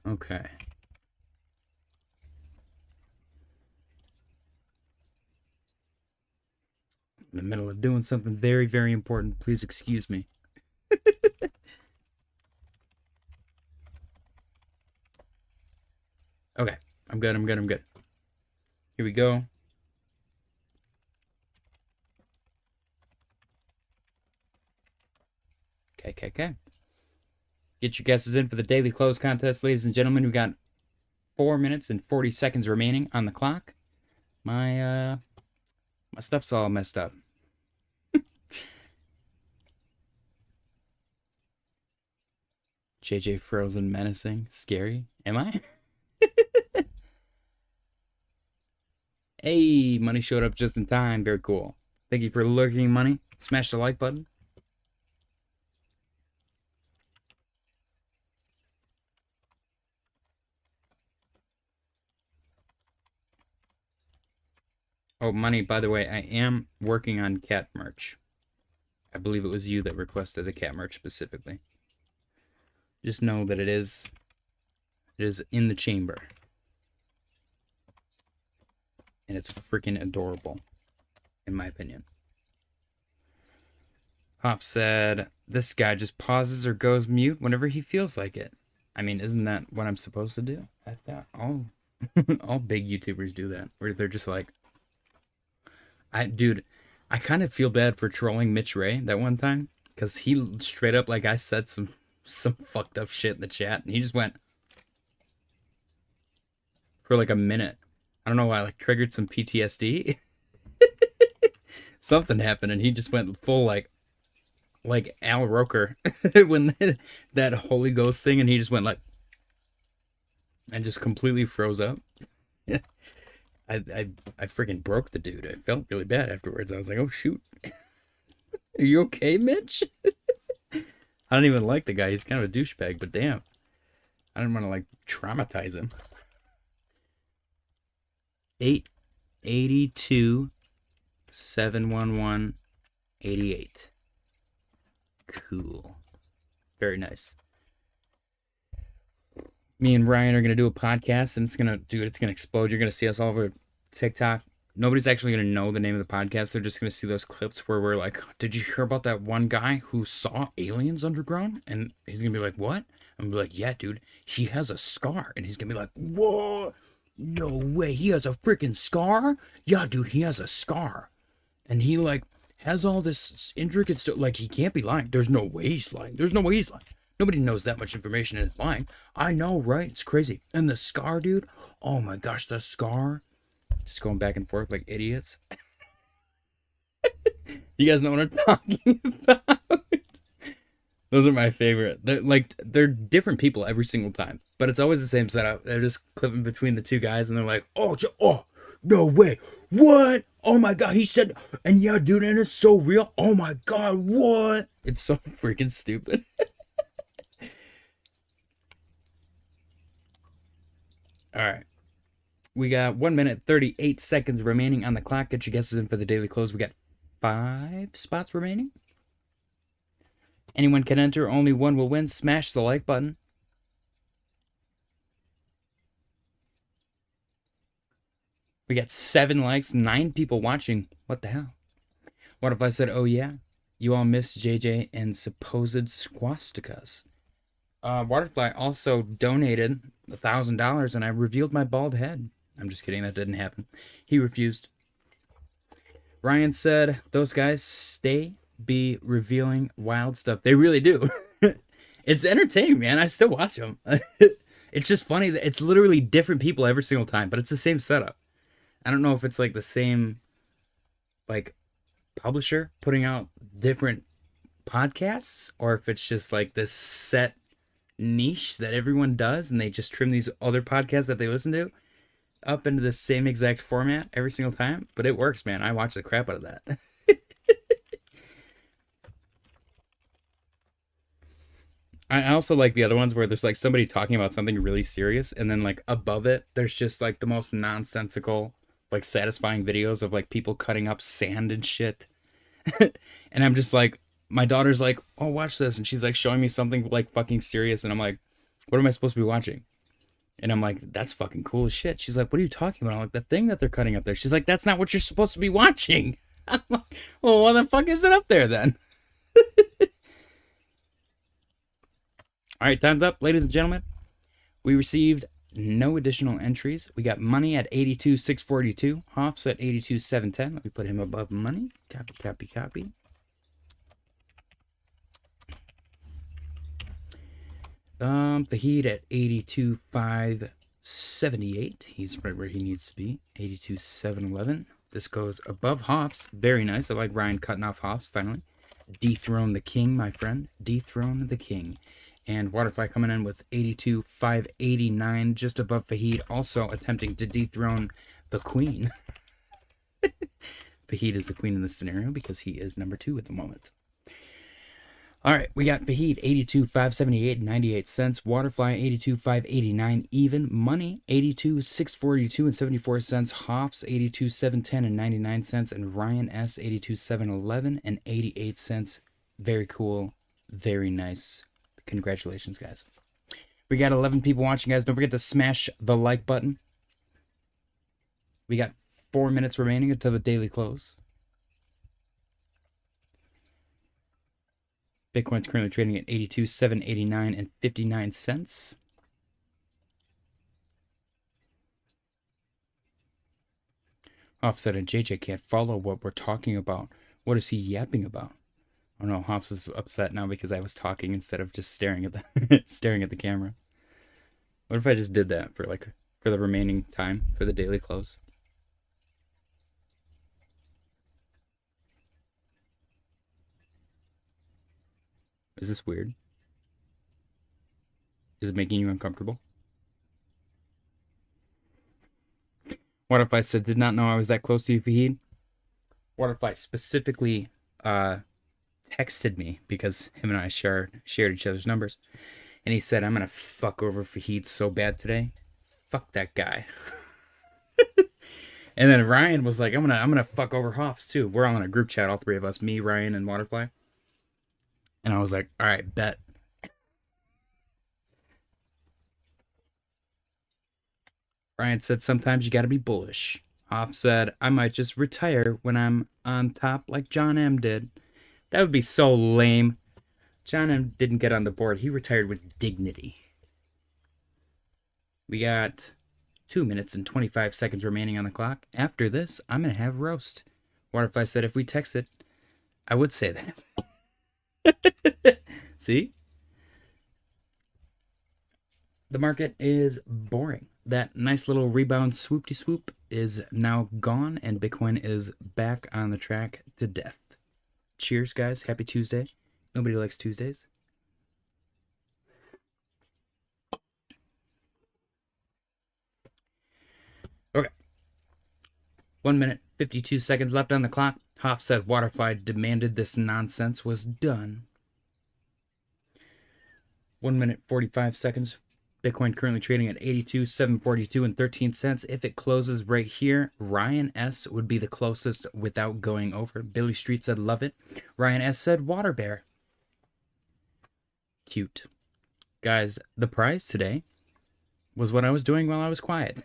Okay. In the middle of doing something very, very important. Please excuse me. Okay. I'm good. Here we go. Okay. Get your guesses in for the daily close contest, ladies and gentlemen. We got 4 minutes and 40 seconds remaining on the clock. My stuff's all messed up. JJ frozen menacing. Scary. Am I? Hey, Money showed up just in time. Very cool. Thank you for lurking, Money. Smash the like button. Oh, Money, by the way, I am working on cat merch. I believe it was you that requested the cat merch specifically. Just know that it is in the chamber. And it's freaking adorable, in my opinion. Hoff said, this guy just pauses or goes mute whenever he feels like it. I mean, isn't that what I'm supposed to do? I thought all big YouTubers do that, where they're just like, Dude, I kind of feel bad for trolling Mitch Ray that one time, because he straight up, like, I said some fucked up shit in the chat, and he just went for like a minute. I don't know why, like, triggered some PTSD. Something happened, and he just went full, like Al Roker when that Holy Ghost thing, and he just went like, and just completely froze up. Yeah. I freaking broke the dude. I felt really bad afterwards. I was like, oh shoot. Are you okay, Mitch? I don't even like the guy. He's kind of a douchebag, but damn. I didn't want to like traumatize him. 882 711 88. Cool. Very nice. Me and Ryan are gonna do a podcast, and it's gonna explode. You're gonna see us all over TikTok. Nobody's actually gonna know the name of the podcast. They're just gonna see those clips where we're like, "Did you hear about that one guy who saw aliens underground?" And he's gonna be like, "What?" I'm gonna be like, "Yeah, dude, he has a scar." And he's gonna be like, "Whoa, no way, he has a freaking scar? Yeah, dude, he has a scar." And he like has all this intricate stuff. Like, he can't be lying. There's no way he's lying. There's no way he's lying. Nobody knows that much information and is lying. I know, right? It's crazy. And the scar, dude. Oh my gosh, the scar. Just going back and forth like idiots. You guys know what I'm talking about? Those are my favorite. They're different people every single time, but it's always the same setup. They're just clipping between the two guys, and they're like, "Oh, no way, what? Oh my god, he said, and yeah, dude, and it's so real. Oh my god, what?" It's so freaking stupid. All right. We got 1 minute 38 seconds remaining on the clock. Get your guesses in for the daily close. We got 5 spots remaining. Anyone can enter. Only one will win. Smash the like button. We got 7 likes, 9 people watching. What the hell? What if I said, oh yeah? You all missed JJ and supposed swastikas. Waterfly also donated $1,000, and I revealed my bald head. I'm just kidding. That didn't happen. He refused. Ryan said, those guys be revealing wild stuff. They really do. It's entertaining, man. I still watch them. It's just funny that it's literally different people every single time, but it's the same setup. I don't know if it's like the same like publisher putting out different podcasts, or if it's just like this set niche that everyone does, and they just trim these other podcasts that they listen to up into the same exact format every single time. But it works, man. I watch the crap out of that. I also like the other ones where there's like somebody talking about something really serious, and then like above it there's just like the most nonsensical, like satisfying videos of like people cutting up sand and shit. And I'm just like, my daughter's like, oh, watch this, and she's like showing me something like fucking serious, and I'm like, what am I supposed to be watching? And I'm like, that's fucking cool as shit. She's like, what are you talking about? I'm like, the thing that they're cutting up there. She's like, that's not what you're supposed to be watching. I'm like, well, what the fuck is it up there then? All right, time's up, ladies and gentlemen. We received no additional entries. We got money at 82,642. Hoffs at 82,710. Let me put him above money. Copy, copy, copy. The heat at 82,578. He's right where he needs to be. 82,711. This goes above Hoffs. Very nice. I like Ryan cutting off Hoffs finally. Dethrone the king, my friend. Dethrone the king. And Waterfly coming in with 82,589, just above Fahid, also attempting to dethrone the queen. Fahid is the queen in this scenario because he is number 2 at the moment. All right, we got Fahid 82,578 and 98 cents, Waterfly 82,589 even, Money 82,642 and 74 cents, Hoffs 82,710 and 99 cents, and Ryan S 82,711 and 88 cents. Very cool, very nice. Congratulations, guys. We got 11 people watching, guys. Don't forget to smash the like button. We got 4 minutes remaining until the daily close. Bitcoin's currently trading at 82,789 and 59 cents. Offset and JJ can't follow what we're talking about. What is he yapping about? Oh no, Hoffs is upset now because I was talking instead of just staring at the staring at the camera. What if I just did that for the remaining time for the daily close? Is this weird? Is it making you uncomfortable? Waterfly said, did not know I was that close to you, Fahid. Waterfly specifically texted me because him and I shared each other's numbers. And he said, I'm going to fuck over Fahid so bad today. Fuck that guy. And then Ryan was like, I'm gonna fuck over Hoffs too. We're all in a group chat, all three of us, me, Ryan, and Waterfly. And I was like, all right, bet. Ryan said, sometimes you gotta be bullish. Hoff said, I might just retire when I'm on top like John M did. That would be so lame. John M didn't get on the board. He retired with dignity. We got 2 minutes and 25 seconds remaining on the clock. After this, I'm going to have roast. Waterfly said if we text it, I would say that. See? The market is boring. That nice little rebound swoop-de-swoop is now gone, and Bitcoin is back on the track to death. Cheers, guys. Happy Tuesday. Nobody likes Tuesdays. Okay. 1 minute, 52 seconds left on the clock. Hoff said Waterfly demanded this nonsense was done. 1 minute, 45 seconds. Bitcoin currently trading at 82,742 and 13 cents. If it closes right here, Ryan S. would be the closest without going over. Billy Street said love it. Ryan S. said water bear. Cute. Guys, the prize today was what I was doing while I was quiet.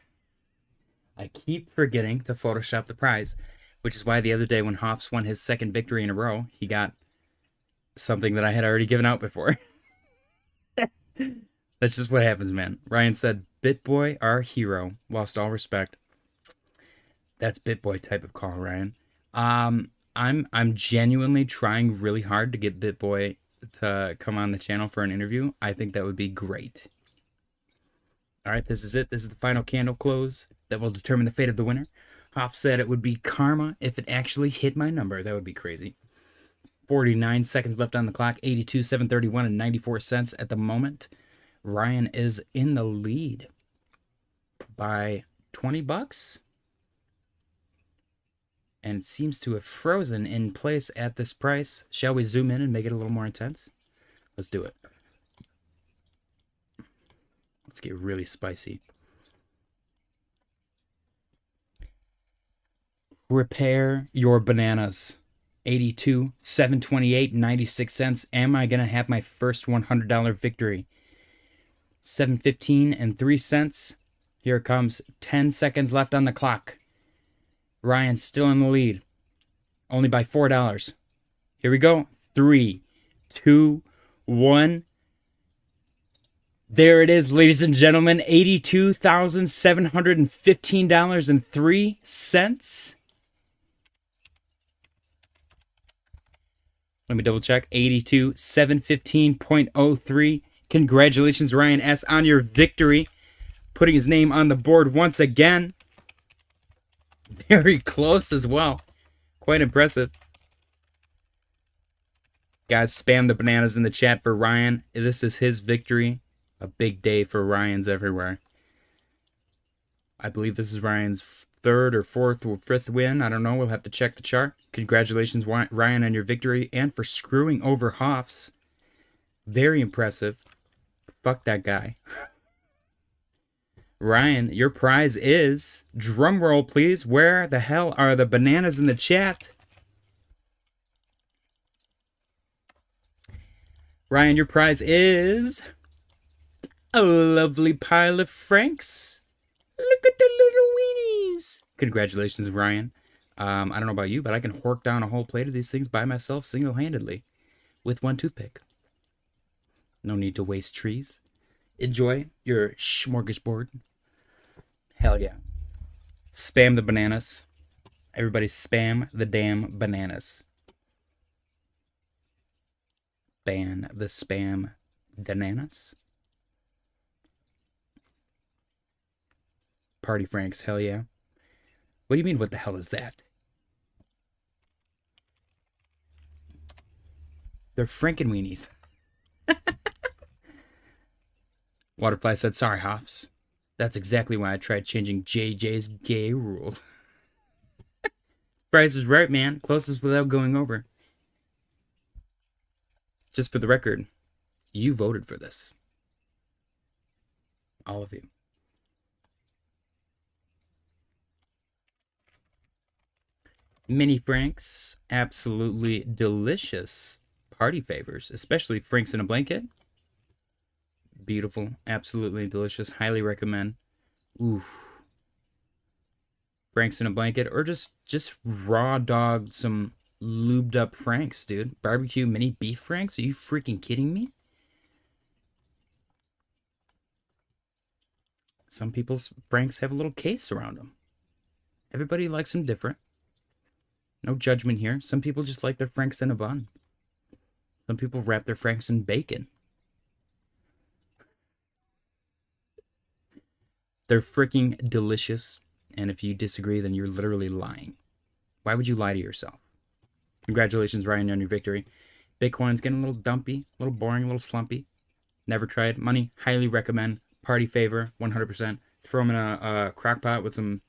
I keep forgetting to Photoshop the prize, which is why the other day when Hoffs won his second victory in a row, he got something that I had already given out before. That's just what happens, man. Ryan said, BitBoy, our hero. Lost all respect. That's BitBoy type of call, Ryan. I'm genuinely trying really hard to get BitBoy to come on the channel for an interview. I think that would be great. All right, this is it. This is the final candle close that will determine the fate of the winner. Hoff said it would be karma if it actually hit my number. That would be crazy. 49 seconds left on the clock. 82,731 and 94 cents at the moment. Ryan is in the lead by 20 bucks. And seems to have frozen in place at this price. Shall we zoom in and make it a little more intense? Let's do it. Let's get really spicy. Repair your bananas. 82, 728, 96 cents. Am I going to have my first $100 victory? 715 and 3 cents. Here it comes. 10 seconds left on the clock. Ryan's still in the lead. Only by $4. Here we go. 3, 2, 1. There it is, ladies and gentlemen. $82,715.03. Let me double check. 82,715.03. Congratulations, Ryan S., on your victory. Putting his name on the board once again. Very close as well. Quite impressive. Guys, spam the bananas in the chat for Ryan. This is his victory. A big day for Ryan's everywhere. I believe this is Ryan's third or fourth or fifth win. I don't know. We'll have to check the chart. Congratulations, Ryan, on your victory and for screwing over Hoffs. Very impressive. Fuck that guy. Ryan, your prize is, drum roll please, where the hell are the bananas in the chat? Ryan, your prize is a lovely pile of francs. Look at the little weenies. Congratulations, Ryan. I don't know about you, but I can hork down a whole plate of these things by myself single-handedly with one toothpick. No need to waste trees. Enjoy your smorgasbord. Hell yeah. Spam the bananas. Everybody spam the damn bananas. Ban the spam bananas. Party Franks, hell yeah. What do you mean, what the hell is that? They're Frankenweenies. Waterfly said, sorry, Hoffs. That's exactly why I tried changing JJ's gay rules. Price is right, man. Closest without going over. Just for the record, you voted for this. All of you. Mini Franks, absolutely delicious party favors, especially Franks in a blanket. Beautiful, absolutely delicious. Highly recommend. Oof. Franks in a blanket, or just raw dog some lubed up Franks, dude. Barbecue mini beef Franks? Are you freaking kidding me? Some people's Franks have a little case around them. Everybody likes them different. No judgment here. Some people just like their Franks in a bun. Some people wrap their Franks in bacon. They're freaking delicious. And if you disagree, then you're literally lying. Why would you lie to yourself? Congratulations, Ryan, on your victory. Bitcoin's getting a little dumpy, a little boring, a little slumpy. Never tried. Money, highly recommend. Party favor, 100%. Throw them in a crock pot with some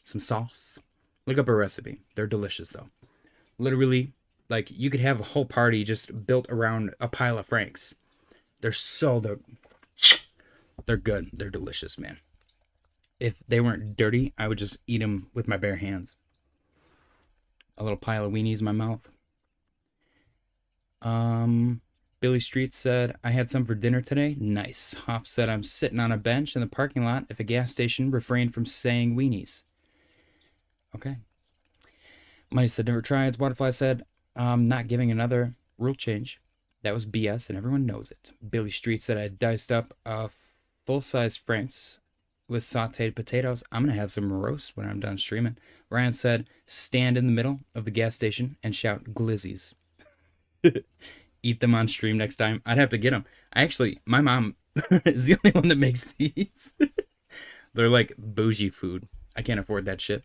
sauce. Look up a recipe. They're delicious, though. Literally, like, you could have a whole party just built around a pile of Franks. They're good. They're delicious, man. If they weren't dirty, I would just eat them with my bare hands. A little pile of weenies in my mouth. Billy Street said, I had some for dinner today. Nice. Hoff said, I'm sitting on a bench in the parking lot if a gas station refrained from saying weenies. Okay. Money said, never tried. Waterfly said, not giving another rule change. That was BS and everyone knows it. Billy Street said, I diced up a full-size Franks with sauteed potatoes. I'm going to have some roast when I'm done streaming. Ryan said, stand in the middle of the gas station and shout glizzies. Eat them on stream next time. I'd have to get them. My mom is the only one that makes these. They're like bougie food. I can't afford that shit.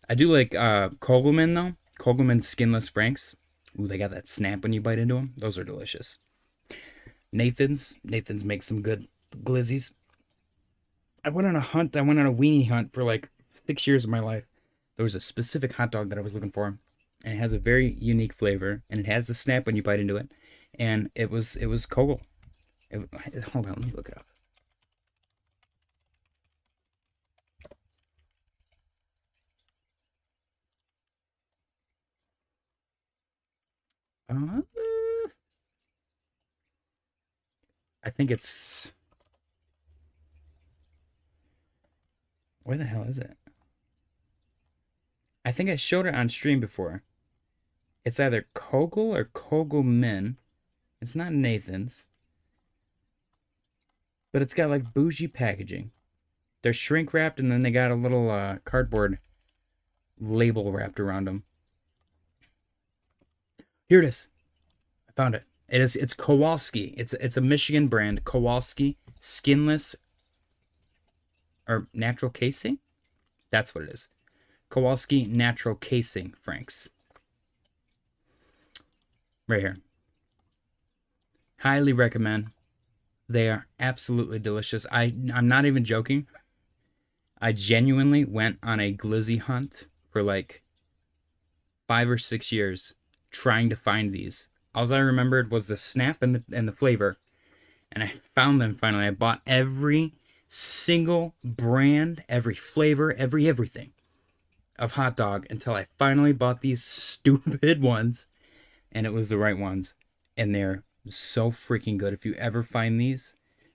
I do like Kogelman, though. Kogelman skinless Franks. Ooh, they got that snap when you bite into them. Those are delicious. Nathan's makes some good glizzies. I went on a weenie hunt for like 6 years of my life. There was a specific hot dog that I was looking for, and it has a very unique flavor, and it has the snap when you bite into it, and it was Kogel. Hold on, let me look it up. I think it's... Where the hell is it? I think I showed it on stream before. It's either Kogel or Kogelman. It's not Nathan's. But it's got like bougie packaging. They're shrink wrapped and then they got a little cardboard label wrapped around them. Here it is. I found it. It's Kowalski. It's a Michigan brand. Kowalski skinless or natural casing. That's what it is. Kowalski natural casing Franks. Right here. Highly recommend. They are absolutely delicious. I'm not even joking. I genuinely went on a glizzy hunt for like 5 or 6 years trying to find these. All I remembered was the snap and the flavor. And I found them finally. I bought every single brand, every flavor, everything of hot dog until I finally bought these stupid ones. And it was the right ones. And they're so freaking good. If you ever find these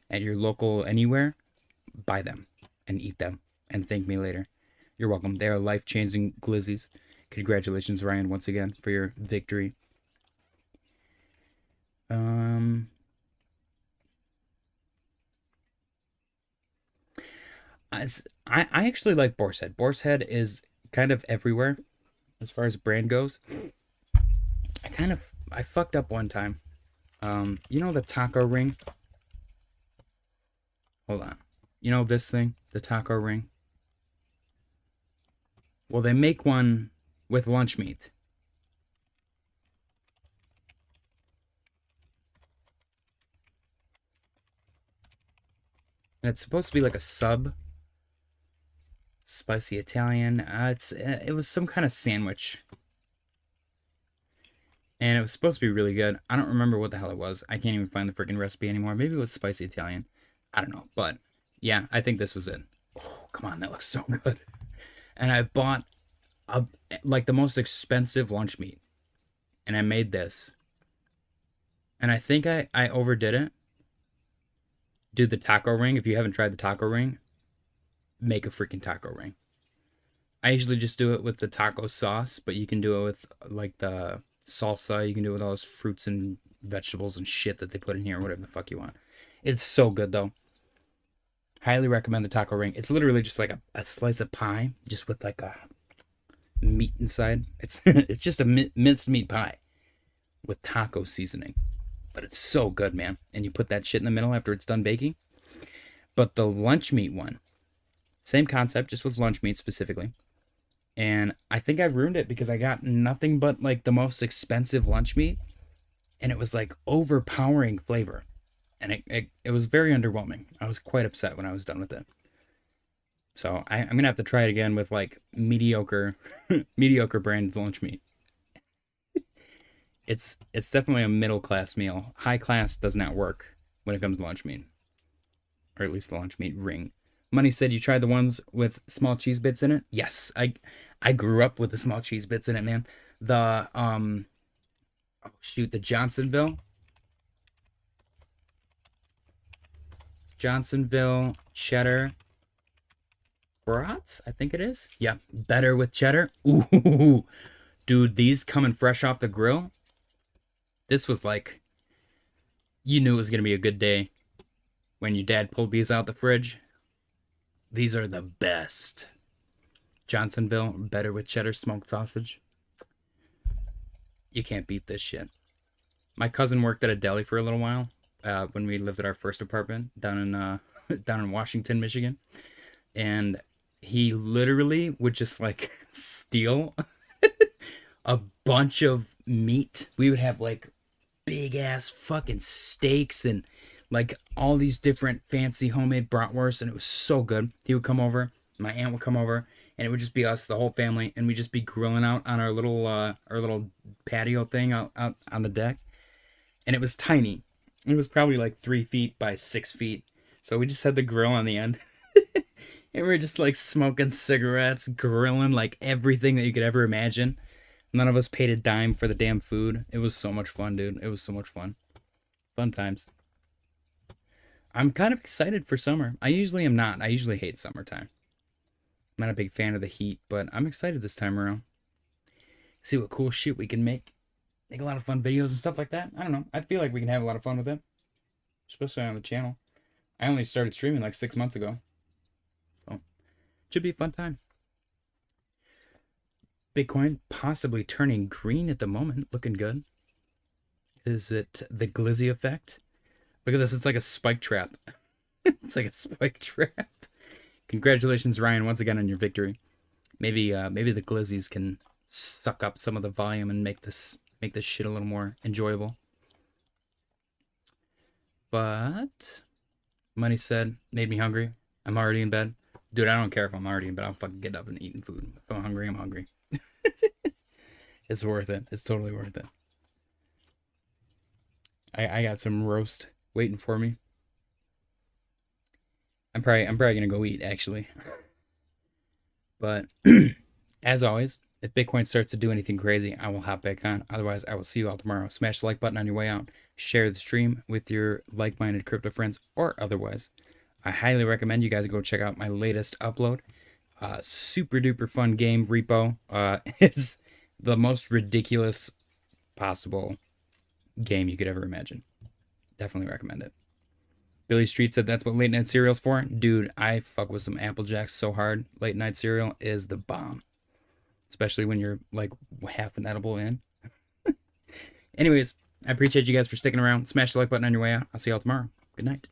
at your local anywhere, buy them and eat them and thank me later. You're welcome. They are life-changing glizzies. Congratulations, Ryan, once again for your victory. I actually like Boar's Head. Boar's Head is kind of everywhere as far as brand goes. I fucked up one time. You know the taco ring? Hold on. You know this thing? The taco ring? Well, they make one with lunch meat. And it's supposed to be like a sub spicy Italian. It was some kind of sandwich. And it was supposed to be really good. I don't remember what the hell it was. I can't even find the freaking recipe anymore. Maybe it was spicy Italian. I don't know. But yeah, I think this was it. Oh, come on. That looks so good. And I bought like the most expensive lunch meat. And I made this. And I think I overdid it. Do the taco ring. If you haven't tried the taco ring, make a freaking taco ring. I usually just do it with the taco sauce, but you can do it with like the salsa. You can do it with all those fruits and vegetables and shit that they put in here, whatever the fuck you want. It's so good though. Highly recommend the taco ring. It's literally just like a slice of pie, just with like a meat inside. It's it's just a minced meat pie with taco seasoning. But it's so good, man. And you put that shit in the middle after it's done baking. But the lunch meat one, same concept, just with lunch meat specifically. And I think I ruined it because I got nothing but like the most expensive lunch meat. And it was like overpowering flavor. And it was very underwhelming. I was quite upset when I was done with it. So I'm going to have to try it again with like mediocre brand lunch meat. It's definitely a middle class meal. High class does not work when it comes to lunch meat. Or at least the lunch meat ring. Money said you tried the ones with small cheese bits in it? Yes, I grew up with the small cheese bits in it, man. The the Johnsonville cheddar brats, I think it is. Yeah, better with cheddar. Ooh, dude, these coming fresh off the grill. This was like, you knew it was gonna be a good day when your dad pulled these out the fridge. These are the best. Johnsonville, better with cheddar smoked sausage. You can't beat this shit. My cousin worked at a deli for a little while when we lived at our first apartment down in Washington, Michigan. And he literally would just like steal a bunch of meat. We would have like big ass fucking steaks and like all these different fancy homemade bratwursts, and it was so good. He would come over, my aunt would come over, and it would just be us, the whole family, and we'd just be grilling out on our little patio thing out on the deck. And it was tiny. It was probably like 3 feet by 6 feet. So we just had the grill on the end. And we were just like smoking cigarettes, grilling like everything that you could ever imagine. None of us paid a dime for the damn food. It was so much fun, dude. It was so much fun. Fun times. I'm kind of excited for summer. I usually am not. I usually hate summertime. I'm not a big fan of the heat, but I'm excited this time around. See what cool shit we can make. Make a lot of fun videos and stuff like that. I don't know. I feel like we can have a lot of fun with it. Especially on the channel. I only started streaming like 6 months ago. So, it should be a fun time. Bitcoin possibly turning green at the moment. Looking good. Is it the glizzy effect? Look at this. It's like a spike trap. It's like a spike trap. Congratulations, Ryan, once again on your victory. Maybe the glizzies can suck up some of the volume and make this shit a little more enjoyable. But Money said, made me hungry. I'm already in bed. Dude, I don't care if I'm already in bed. I'll fucking get up and eat food. If I'm hungry, I'm hungry. It's worth it. It's totally worth it. I got some roast waiting for me. I'm probably gonna go eat actually. But as always, if Bitcoin starts to do anything crazy, I will hop back on. Otherwise, I will see you all tomorrow. Smash the like button on your way out. Share the stream with your like-minded crypto friends or otherwise. I highly recommend you guys go check out my latest upload. Super duper fun game, Repo. It's the most ridiculous possible game you could ever imagine. Definitely recommend it. Billy Street said that's what late night cereal's for. Dude, I fuck with some Apple Jacks so hard. Late night cereal is the bomb. Especially when you're like half an edible in. Anyways, I appreciate you guys for sticking around. Smash the like button on your way out. I'll see y'all tomorrow. Good night.